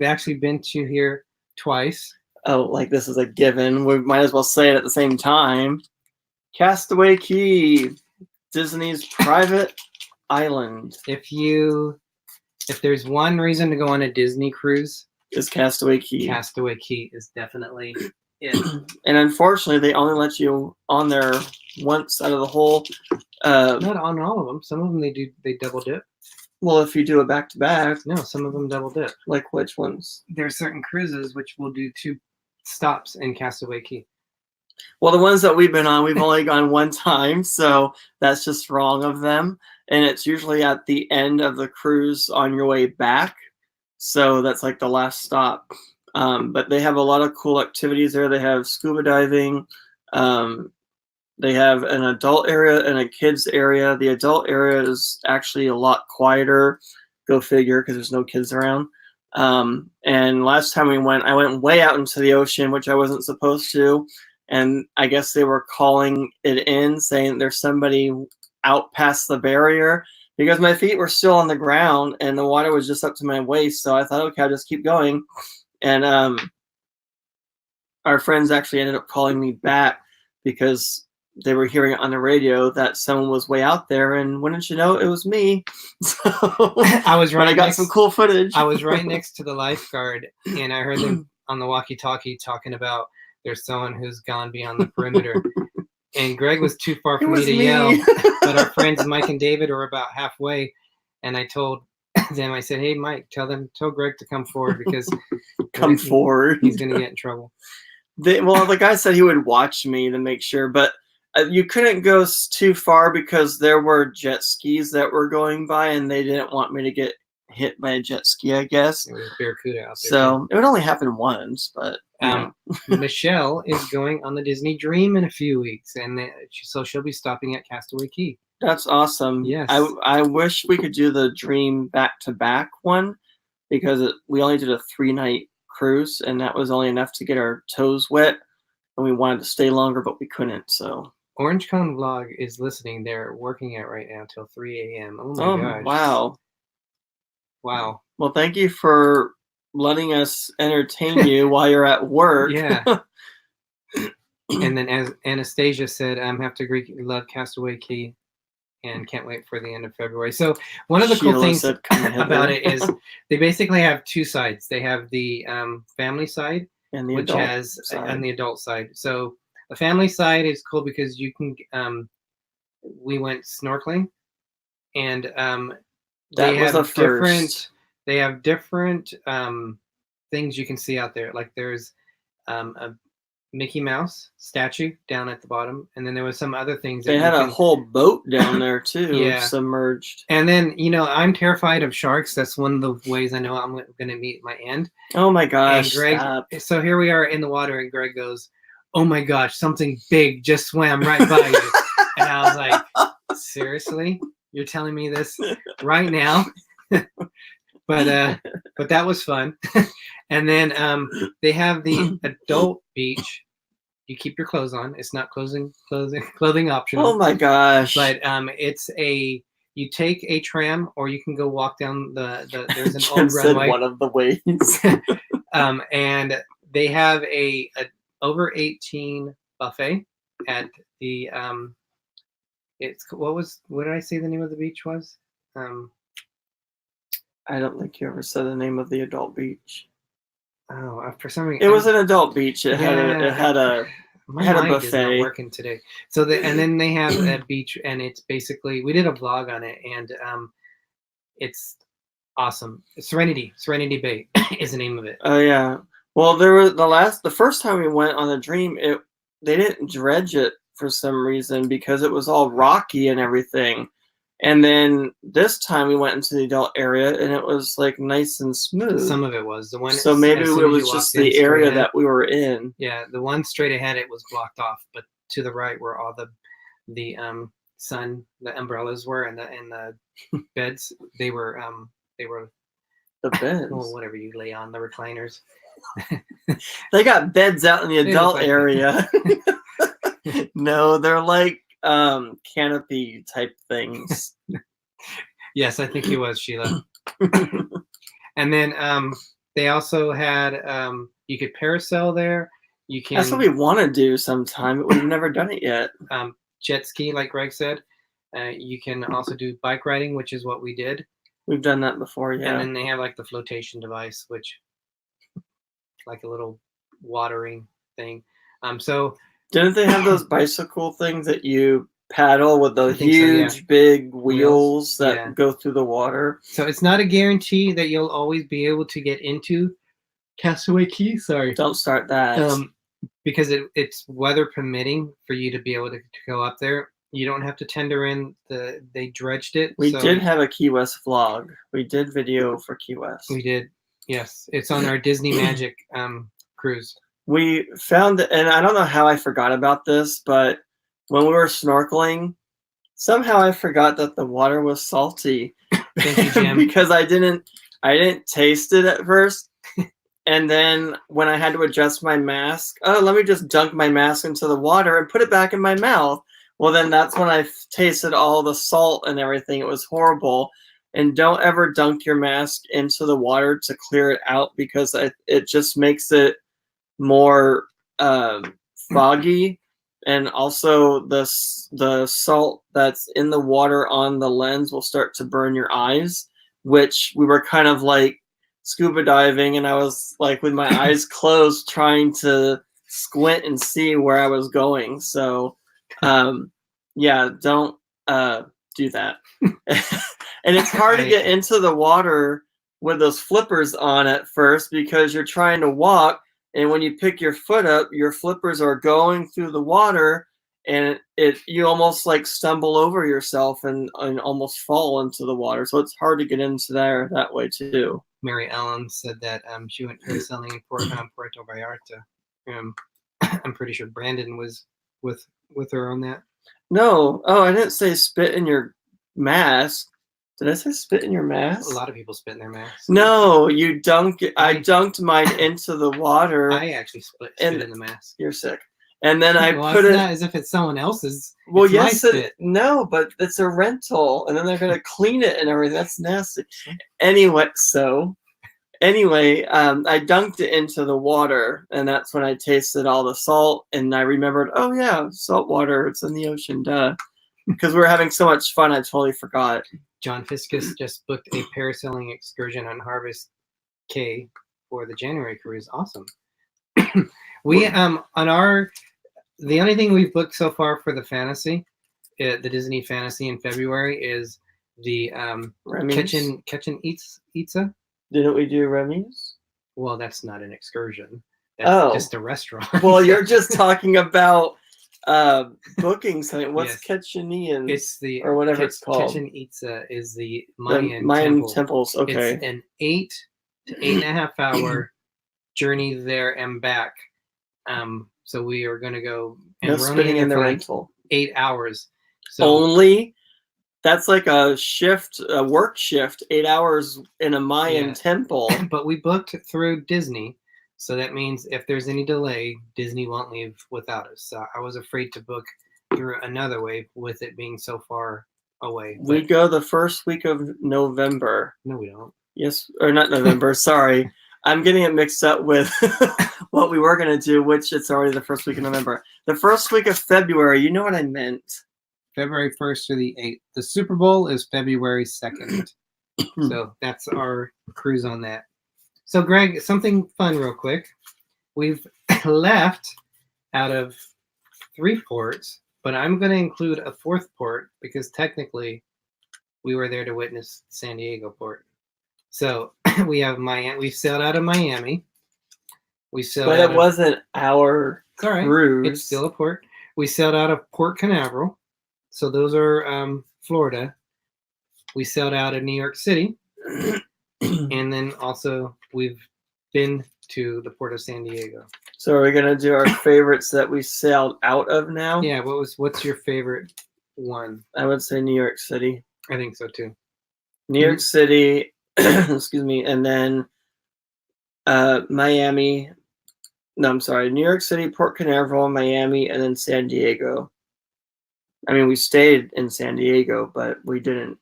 actually been to here twice. Oh, like this is a given. We might as well say it at the same time. Castaway Cay, Disney's private island. If there's one reason to go on a Disney cruise, it's Castaway Cay. Castaway Cay is definitely it. And unfortunately, they only let you on there once out of the whole. Not on all of them. Some of them they double dip. Well, if you do a back-to-back. No, some of them double dip. Like which ones? There are certain cruises which will do 2 stops in Castaway Cay. Well, the ones that we've been on, we've only gone one time, so that's just wrong of them. And it's usually at the end of the cruise on your way back. So that's like the last stop. But they have a lot of cool activities there. They have scuba diving. They have an adult area and a kids area. The adult area is actually a lot quieter. Go figure, because there's no kids around. And last time we went, I went way out into the ocean, which I wasn't supposed to. And I guess they were calling it in, saying there's somebody out past the barrier, because my feet were still on the ground and the water was just up to my waist. So I thought, okay, I'll just keep going. And our friends actually ended up calling me back because they were hearing it on the radio that someone was way out there, and wouldn't you know, it was me. So I was right. I got some cool footage. I was right next to the lifeguard, and I heard them on the walkie-talkie talking about there's someone who's gone beyond the perimeter. And Greg was too far for me to yell, but our friends Mike and David were about halfway, and I told them, I said, "Hey, Mike, tell Greg to come forward because he's going to get in trouble." Well, the guy said he would watch me to make sure, but you couldn't go too far because there were jet skis that were going by, and they didn't want me to get hit by a jet ski, I guess. There was a barracuda out there. So it would only happen once, but Michelle is going on the Disney Dream in a few weeks, and so she'll be stopping at Castaway Cay. That's awesome. Yes. I wish we could do the Dream back-to-back one because we only did a 3-night cruise, and that was only enough to get our toes wet, and we wanted to stay longer, but we couldn't. So Orange Cone Vlog is listening. They're working it right now till 3 a.m. Oh my gosh. Wow. Well, thank you for letting us entertain you while you're at work. Yeah. And then, as Anastasia said, I have to agree, love Castaway Cay and can't wait for the end of February. So one of the cool things about it is they basically have two sides. They have the family side and the adult side. So the family side is cool because you can we went snorkeling, and they have different things you can see out there. Like there's a Mickey Mouse statue down at the bottom, and then there was some other things. They had a whole boat down there too, submerged. And then I'm terrified of sharks. That's one of the ways I know I'm going to meet my end. Oh my gosh! And Greg, so here we are in the water, and Greg goes, "Oh my gosh, something big just swam right by you," and I was like, "Seriously, you're telling me this right now?" But that was fun. And then they have the adult beach. You keep your clothes on. It's not clothing optional. Oh my gosh! But you take a tram, or you can go walk down there's an old runway. One of the ways. And they have a over 18 buffet at the what did I say the name of the beach was? I don't think you ever said the name of the adult beach. Oh, for some reason it was an adult beach. It had a buffet. Is not working today. So and then they have a beach, and it's basically, we did a vlog on it, and it's awesome. Serenity Bay is the name of it. Oh yeah. Well, there was the first time we went on the Dream, they didn't dredge it for some reason because it was all rocky and everything. And then this time we went into the adult area, and it was like nice and smooth. Some of it was the one. So maybe it was just the area that we were in. Yeah, the one straight ahead, it was blocked off, but to the right where all the umbrellas were, and the beds, they were the beds. Well, whatever you lay on, the recliners. They got beds out in the adult area. No, they're like canopy type things. Yes, I think he was, Sheila. And then they also had you could parasail there. You can. That's what we want to do sometime, but we've never done it yet. Jet ski, like Greg said. You can also do bike riding, which is what we did. We've done that before, yeah. And then they have like the flotation device, which like a little watering thing. So didn't they have those bicycle things that you paddle with those huge big wheels that go through the water? So it's not a guarantee that you'll always be able to get into Castaway Cay. Sorry. Don't start that. Because it's weather permitting for you to be able to go up there. You don't have to tender in they dredged it. We did have a Key West vlog. We did video for Key West. We did. Yes. It's on our Disney Magic cruise. We found that, and I don't know how I forgot about this, but when we were snorkeling, somehow I forgot that the water was salty. Thank you, Jim. Because I didn't taste it at first. And then when I had to adjust my mask, let me just dunk my mask into the water and put it back in my mouth. Well, then that's when I tasted all the salt and everything. It was horrible. And don't ever dunk your mask into the water to clear it out because it just makes it more foggy. And also the salt that's in the water on the lens will start to burn your eyes, which we were kind of like scuba diving. And I was like with my eyes closed trying to squint and see where I was going. So yeah, don't do that. And it's hard to get into the water with those flippers on at first because you're trying to walk, and when you pick your foot up, your flippers are going through the water, and you almost like stumble over yourself and almost fall into the water. So it's hard to get into there that way too. Mary Ellen said that she went parasailing in Puerto Vallarta. I'm pretty sure Brandon was with her on that. No, I didn't say spit in your mask. Did I say spit in your mask? A lot of people spit in their masks. No, you dunk it. I dunked mine into the water. I actually spit in the mask. You're sick. And then I well, put it's it. Not as if it's someone else's. Well, it's yes, no, but it's a rental, and then they're gonna clean it and everything. That's nasty. Anyway, I dunked it into the water, and that's when I tasted all the salt, and I remembered, oh yeah, salt water. It's in the ocean, duh. Because we were having so much fun, I totally forgot. John Fiskus just booked a parasailing excursion on Harvest Cay for the January cruise. Awesome. We the only thing we've booked so far for the fantasy, the Disney Fantasy in February is the Kitchen Itza. Didn't we do Remy's? Well, that's not an excursion. That's just a restaurant. Well, you're just talking about booking something. What's Kitchenian? It's the or whatever it's called. Kitchen Itza is the Mayan temples. Okay, it's an 8 to 8.5 hour journey there and back. So we are going to go and we're spinning in the rental 8 hours. So only. That's like a work shift, 8 hours in a Mayan temple. But we booked through Disney. So that means if there's any delay, Disney won't leave without us. So I was afraid to book through another way with it being so far away. We go the first week of November. No, we don't. Yes, or not November. Sorry. I'm getting it mixed up with what we were going to do, which it's already the first week of November. The first week of February, you know what I meant. February 1st through the 8th. The Super Bowl is February 2nd. So that's our cruise on that. So, Greg, something fun real quick. We've left out of 3 ports, but I'm going to include a 4th port because technically we were there to witness San Diego port. So we have Miami. We sailed out of Miami. But it wasn't our cruise. It's still a port. We sailed out of Port Canaveral. So those are Florida. We sailed out of New York City. And then also we've been to the port of San Diego. So are we going to do our favorites that we sailed out of now? Yeah. What's your favorite one? I would say New York City. I think so too. New York City, excuse me, and then Miami. No, I'm sorry. New York City, Port Canaveral, Miami, and then San Diego. I mean, we stayed in San Diego, but we didn't.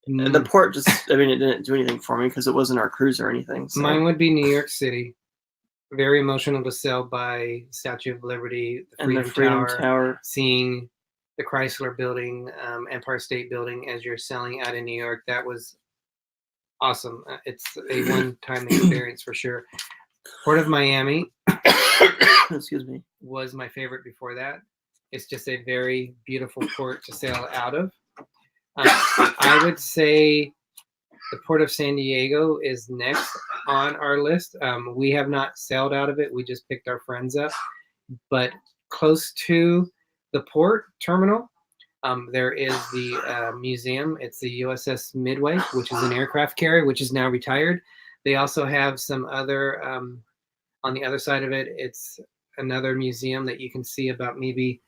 The port just, it didn't do anything for me because it wasn't our cruise or anything. So. Mine would be New York City. Very emotional to sail by Statue of Liberty, the Freedom Tower, seeing the Chrysler Building, Empire State Building as you're sailing out of New York. That was awesome. It's a one-time experience for sure. Port of Miami, excuse me, was my favorite before that. It's just a very beautiful port to sail out of. I would say the port of San Diego is next on our list. We have not sailed out of it. We just picked our friends up. But close to the port terminal, there is the museum. It's the USS Midway, which is an aircraft carrier, which is now retired. They also have some other, on the other side of it, it's another museum that you can see about maybe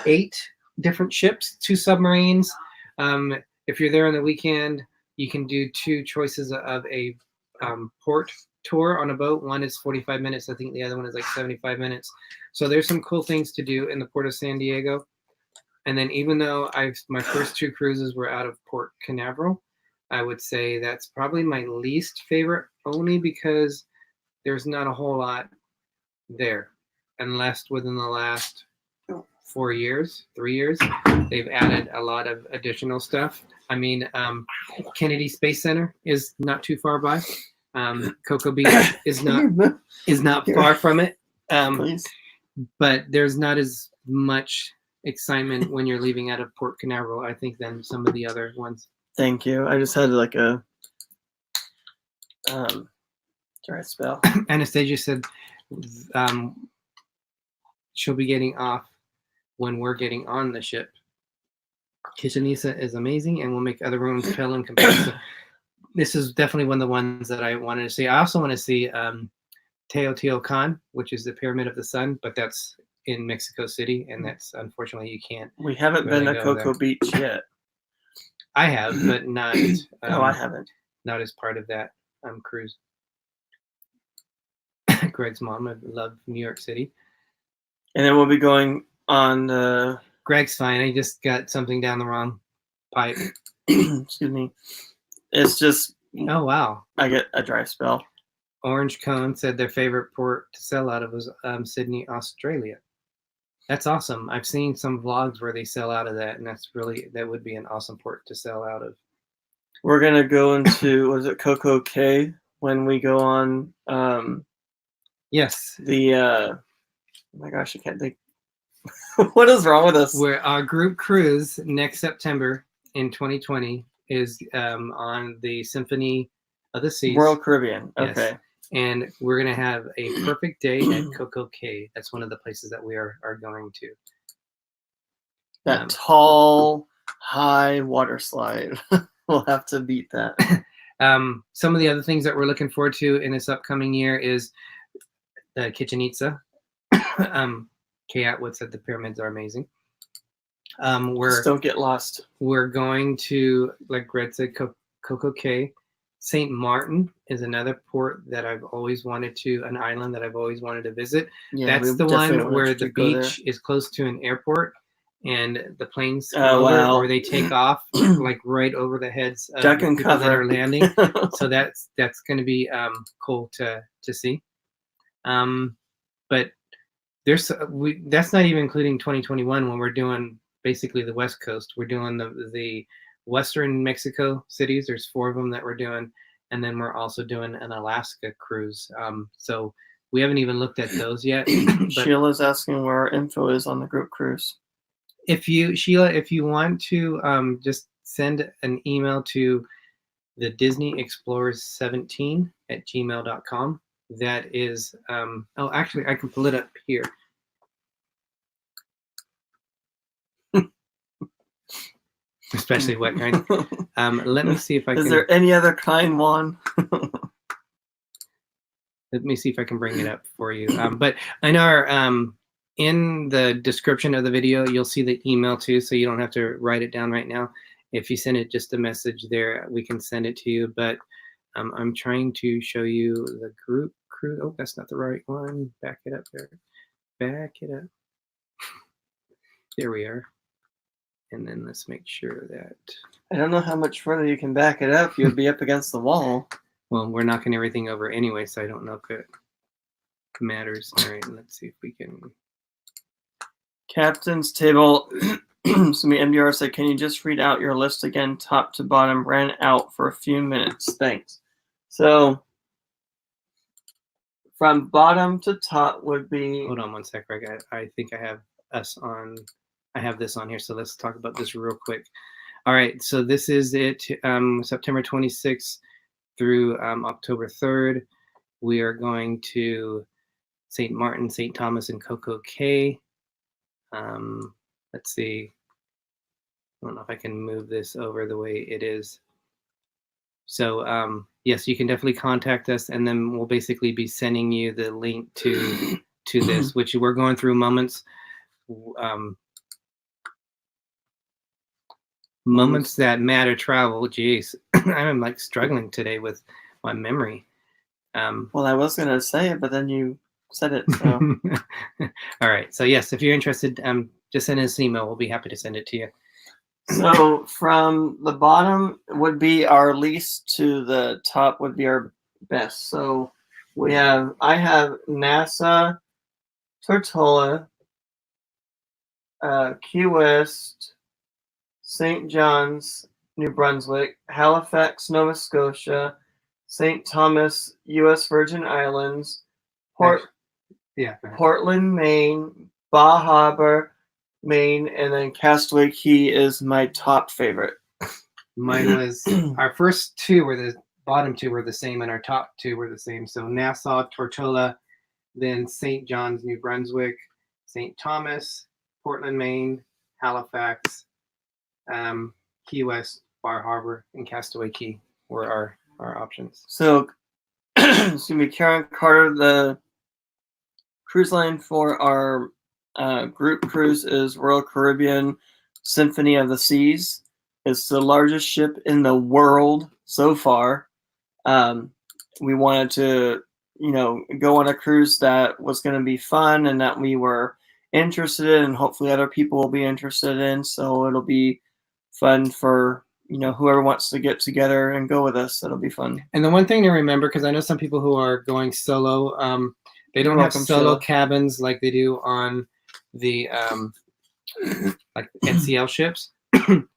8 different ships, 2 submarines. If you're there on the weekend, you can do 2 choices of a port tour on a boat. One is 45 minutes. I think the other one is like 75 minutes. So there's some cool things to do in the port of San Diego. And then even though my first 2 cruises were out of Port Canaveral, I would say that's probably my least favorite, only because there's not a whole lot there, unless within the last 3 years, they've added a lot of additional stuff. I mean, Kennedy Space Center is not too far by. Cocoa Beach is not far from it. But there's not as much excitement when you're leaving out of Port Canaveral, I think, than some of the other ones. Thank you. I just had like a dry spell. Anastasia said she'll be getting off when we're getting on the ship. Kitchen Isa is amazing and will make other rooms pale in comparison. This is definitely one of the ones that I wanted to see. I also want to see Teotihuacan, which is the Pyramid of the Sun, but that's in Mexico City, and that's unfortunately you can't. We haven't really been to go Cocoa there. Beach yet. I have, but not. No, I haven't. Not as part of that cruise. Greg's mom would love New York City. And then we'll be going on the. Greg's fine. I just got something down the wrong pipe. Excuse me. It's just. Oh wow! I get a dry spell. Orange Cone said their favorite port to sell out of was Sydney, Australia. That's awesome. I've seen some vlogs where they sell out of that, and that would be an awesome port to sell out of. We're gonna go into was it Coco Cay when we go on? Yes. The oh my gosh, I can't think. What is wrong with us? Where our group cruise next September in 2020 is on the Symphony of the Seas. Royal Caribbean. Yes. Okay. And we're going to have a perfect day at Coco Cay. That's one of the places that we are going to. That tall, high water slide. We'll have to beat that. Some of the other things that we're looking forward to in this upcoming year is the Chichen Itza. Kay Atwood said the pyramids are amazing. Just don't get lost. We're going to, like Greg said, Coco Cay. St. Martin is another port that I've always wanted to, an island that I've always wanted to visit. Yeah, that's the one where the beach is close to an airport and the planes come over, or they take off like right over the heads of the people that are landing. So that's going to be cool to see. But that's not even including 2021 when we're doing basically the West Coast. We're doing the Western Mexico cities. There's 4 of them that we're doing, and then we're also doing an Alaska cruise. So we haven't even looked at those yet. Sheila's asking where our info is on the group cruise. Sheila, if you want to just send an email to the Disney Explorers 17 at gmail.com. That is oh, actually I can pull it up here. Especially wet kind. Let me see if I can. Is there any other kind one? Let me see if I can bring it up for you. But in our in the description of the video, you'll see the email too, so you don't have to write it down right now. If you send it just a message there, we can send it to you. But I'm trying to show you the group cruise. Oh, that's not the right one. Back it up there. Back it up. There we are. And then let's make sure that. I don't know how much further you can back it up. You'll be up against the wall. Well, we're knocking everything over anyway, so I don't know if it matters. All right, let's see if we can. Captain's table. So me MDR said, can you just read out your list again, top to bottom? Ran out for a few minutes. Thanks. So from bottom to top would be. Hold on one sec, Greg. I think I have us on. I have this on here, so let's talk about this real quick. All right, so this is it. September 26th through October 3rd. We are going to St. Martin, St. Thomas, and Coco Cay. Let's see. I don't know if I can move this over the way it is. So yes, you can definitely contact us, and then we'll basically be sending you the link to this, which we're going through moments that matter travel. Jeez, I'm like struggling today with my memory. Well, I was gonna say it, but then you said it. So. All right. So yes, if you're interested, just send us an email. We'll be happy to send it to you. So from the bottom would be our least to the top would be our best. So I have NASA, Tortola, Key West, St. John's, New Brunswick, Halifax, Nova Scotia, St. Thomas, U.S. Virgin Islands, Portland, Maine, Bar Harbor, Maine, and then Castaway Key is my top favorite. Mine was our first two were the bottom two were the same, and our top two were the same. So Nassau, Tortola, then St. John's, New Brunswick, St. Thomas, Portland, Maine, Halifax, Key West, Bar Harbor, and Castaway Key were our options. So, excuse me, Karen Carter, the cruise line for our group cruise is Royal Caribbean Symphony of the Seas. It's the largest ship in the world so far. We wanted to, go on a cruise that was going to be fun and that we were interested in, and hopefully other people will be interested in. So it'll be fun for, whoever wants to get together and go with us. It'll be fun. And the one thing to remember, because I know some people who are going solo, they don't have solo cabins like they do on the like NCL ships.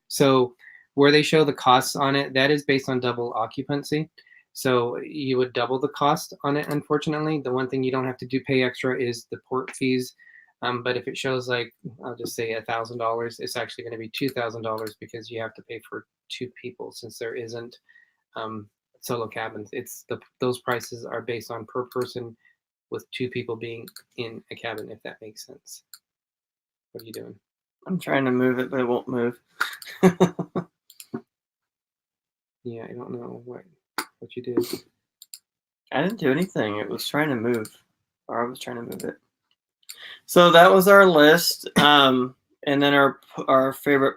So where they show the costs on it, that is based on double occupancy. So you would double the cost on it, unfortunately. The one thing you don't have to pay extra is the port fees. But if it shows like, I'll just say $1,000, it's actually going to be $2,000 because you have to pay for 2 people since there isn't solo cabins. Those prices are based on per person with 2 people being in a cabin, if that makes sense. What are you doing? I'm trying to move it, but it won't move. Yeah, I don't know what you did. I didn't do anything. It was trying to move, or I was trying to move it. So that was our list, and then our favorite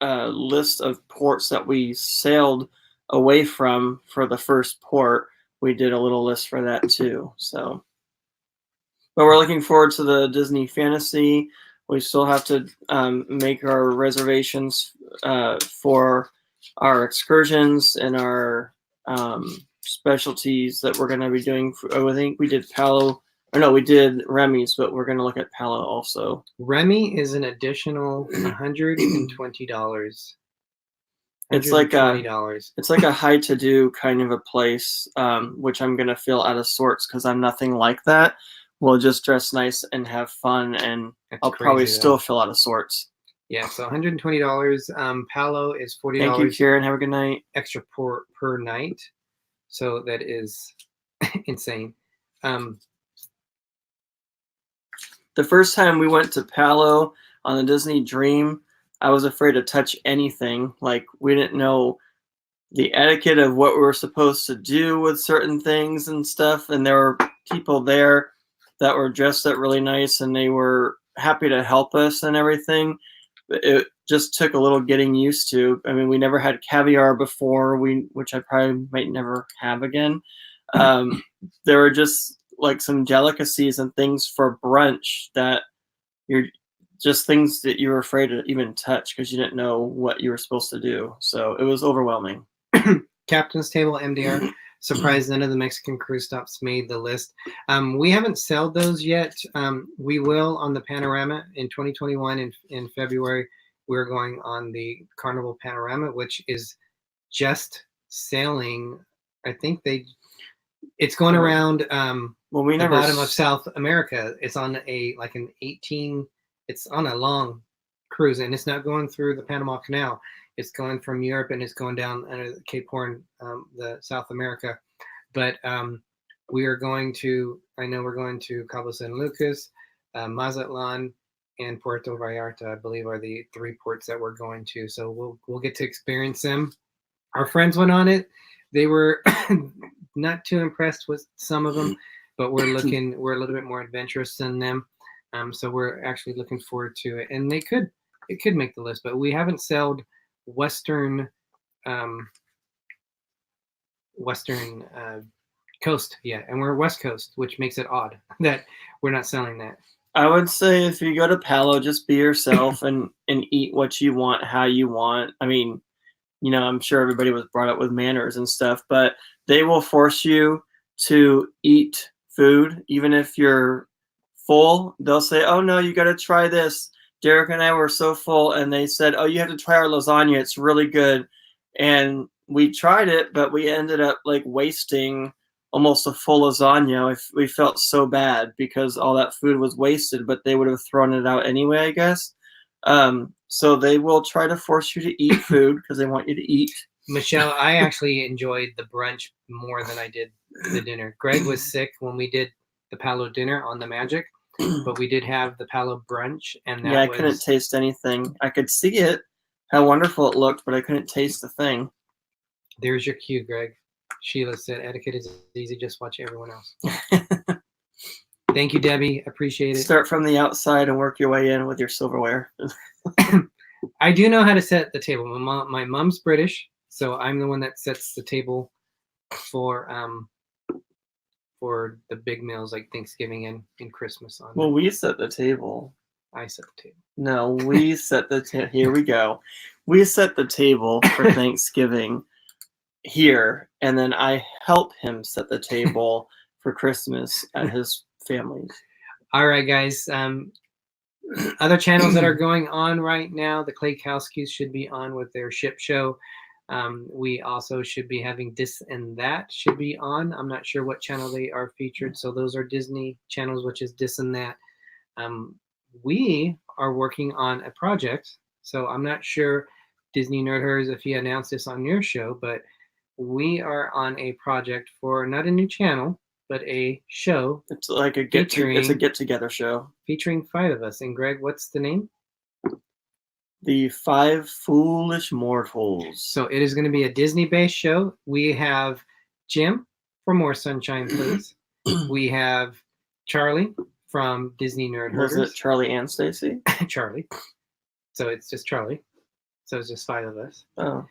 list of ports that we sailed away from for the first port. We did a little list for that too. So, but we're looking forward to the Disney Fantasy. We still have to make our reservations for our excursions and our specialties that we're going to be doing. I think we did Palo. Or no, we did Remy's, but we're going to look at Palo also. Remy is an additional $120. It's like a high-to-do kind of a place, which I'm going to feel out of sorts because I'm nothing like that. We'll just dress nice and have fun, and I'll probably still feel out of sorts. Yeah, so $120. Palo is $40. Thank you, Kieran. Have a good night. Extra per night. So that is insane. The first time we went to Palo on the Disney Dream, I was afraid to touch anything. Like, we didn't know the etiquette of what we were supposed to do with certain things and stuff. And there were people there that were dressed up really nice, and they were happy to help us and everything. It just took a little getting used to. I mean, we never had caviar before, which I probably might never have again. There were just like some delicacies and things for brunch that you're just things that you were afraid to even touch because you didn't know what you were supposed to do. So it was overwhelming. Captain's Table, MDR. Surprised none of the Mexican cruise stops made the list. We haven't sailed those yet. We will on the Panorama in 2021 in February. We're going on the Carnival Panorama, which is just sailing. I think it's going around the bottom of South America. It's on it's on a long cruise, and it's not going through the Panama Canal. It's going from Europe and it's going down under Cape Horn, the South America. But we're going to Cabo San Lucas, Mazatlan, and Puerto Vallarta, I believe, are the 3 ports that we're going to. So we'll get to experience them. Our friends went on it. They were not too impressed with some of them, but we're a little bit more adventurous than them. So we're actually looking forward to it. And it could make the list, but we haven't sailed Western Coast, yeah, and we're West Coast, which makes it odd that we're not selling that. I would say if you go to Palo, just be yourself and eat what you want, how you want. I mean, you know, I'm sure everybody was brought up with manners and stuff, but they will force you to eat food, even if you're full. They'll say, "Oh no, you got to try this." Derick and I were so full, and they said, "Oh, you have to try our lasagna. It's really good." And we tried it, but we ended up like wasting almost a full lasagna. We felt so bad because all that food was wasted, but they would have thrown it out anyway, I guess. So they will try to force you to eat food because they want you to eat. Michelle, I actually enjoyed the brunch more than I did the dinner. Greg was sick when we did the Palo dinner on the Magic, but we did have the Palo brunch, and that I couldn't taste anything. I could see it, how wonderful it looked, but I couldn't taste the thing. There's your cue, Greg. Sheila said, "Etiquette is easy. Just watch everyone else." Thank you, Debbie. Appreciate it. Start from the outside and work your way in with your silverware. I do know how to set the table. My mom's British, so I'm the one that sets the table for the big meals like Thanksgiving and Christmas on. Well, we set the table. I set the table. No, we set the table. Here we go. We set the table for Thanksgiving here, and then I help him set the table for Christmas at his family's. All right, guys. Other channels that are going on right now, the Clay Kowskis should be on with their ship show. We also should be having This and That should be on. I'm not sure what channel they are featured. So those are Disney channels, which is This and That. We are working on a project. So I'm not sure, Disney Nerd Hers, if you announced this on your show, but we are on a project for not a new channel, but a show. It's like a get-together show. Featuring 5 of us. And Greg, what's the name? The 5 Foolish Mortals. So it is going to be a Disney-based show. We have Jim from More Sunshine, Please. We have Charlie from Disney Nerd Herders. Was it Charlie and Stacy? Charlie. So it's just Charlie. So it's just 5 of us. Oh.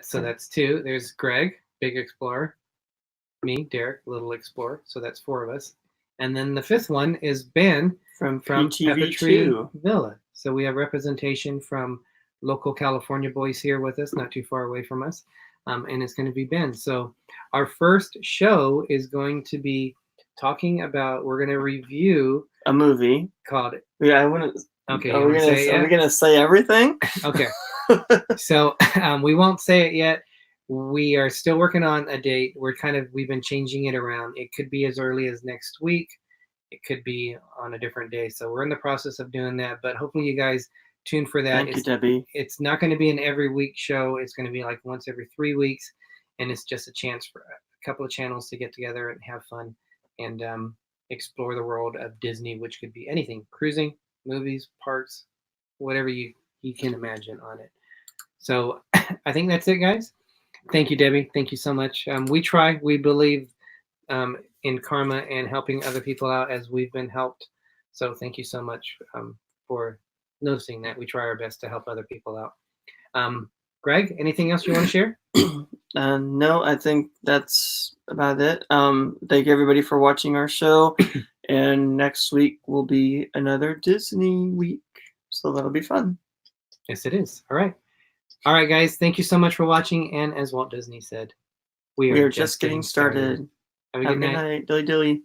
So that's 2. There's Greg, Big Explorer. Me, Derick, Little Explorer. So that's 4 of us. And then the 5th one is Ben from Pepper Tree Villa. So we have representation from local California boys here with us, not too far away from us. And it's going to be Ben. So our first show is going to be talking about, we're going to review a movie called... Yeah, I wouldn't... Okay, are we going to say everything? Okay. So we won't say it yet. We are still working on a date. We've been changing it around. It could be as early as next week. It could be on a different day. So we're in the process of doing that, but hopefully you guys tune for that. Thank you, Debbie. It's not going to be an every week show. It's going to be like once every 3 weeks. And it's just a chance for a couple of channels to get together and have fun and explore the world of Disney, which could be anything: cruising, movies, parks, whatever you can imagine on it. So I think that's it, guys. Thank you, Debbie. Thank you so much. We believe in karma and helping other people out as we've been helped. So thank you so much for noticing that. We try our best to help other people out. Greg, anything else you want to share? No, I think that's about it. Thank you, everybody, for watching our show. And next week will be another Disney week. So that'll be fun. Yes, it is. All right. All right, guys. Thank you so much for watching. And as Walt Disney said, we are just getting started. Have a good night. Dilly dilly.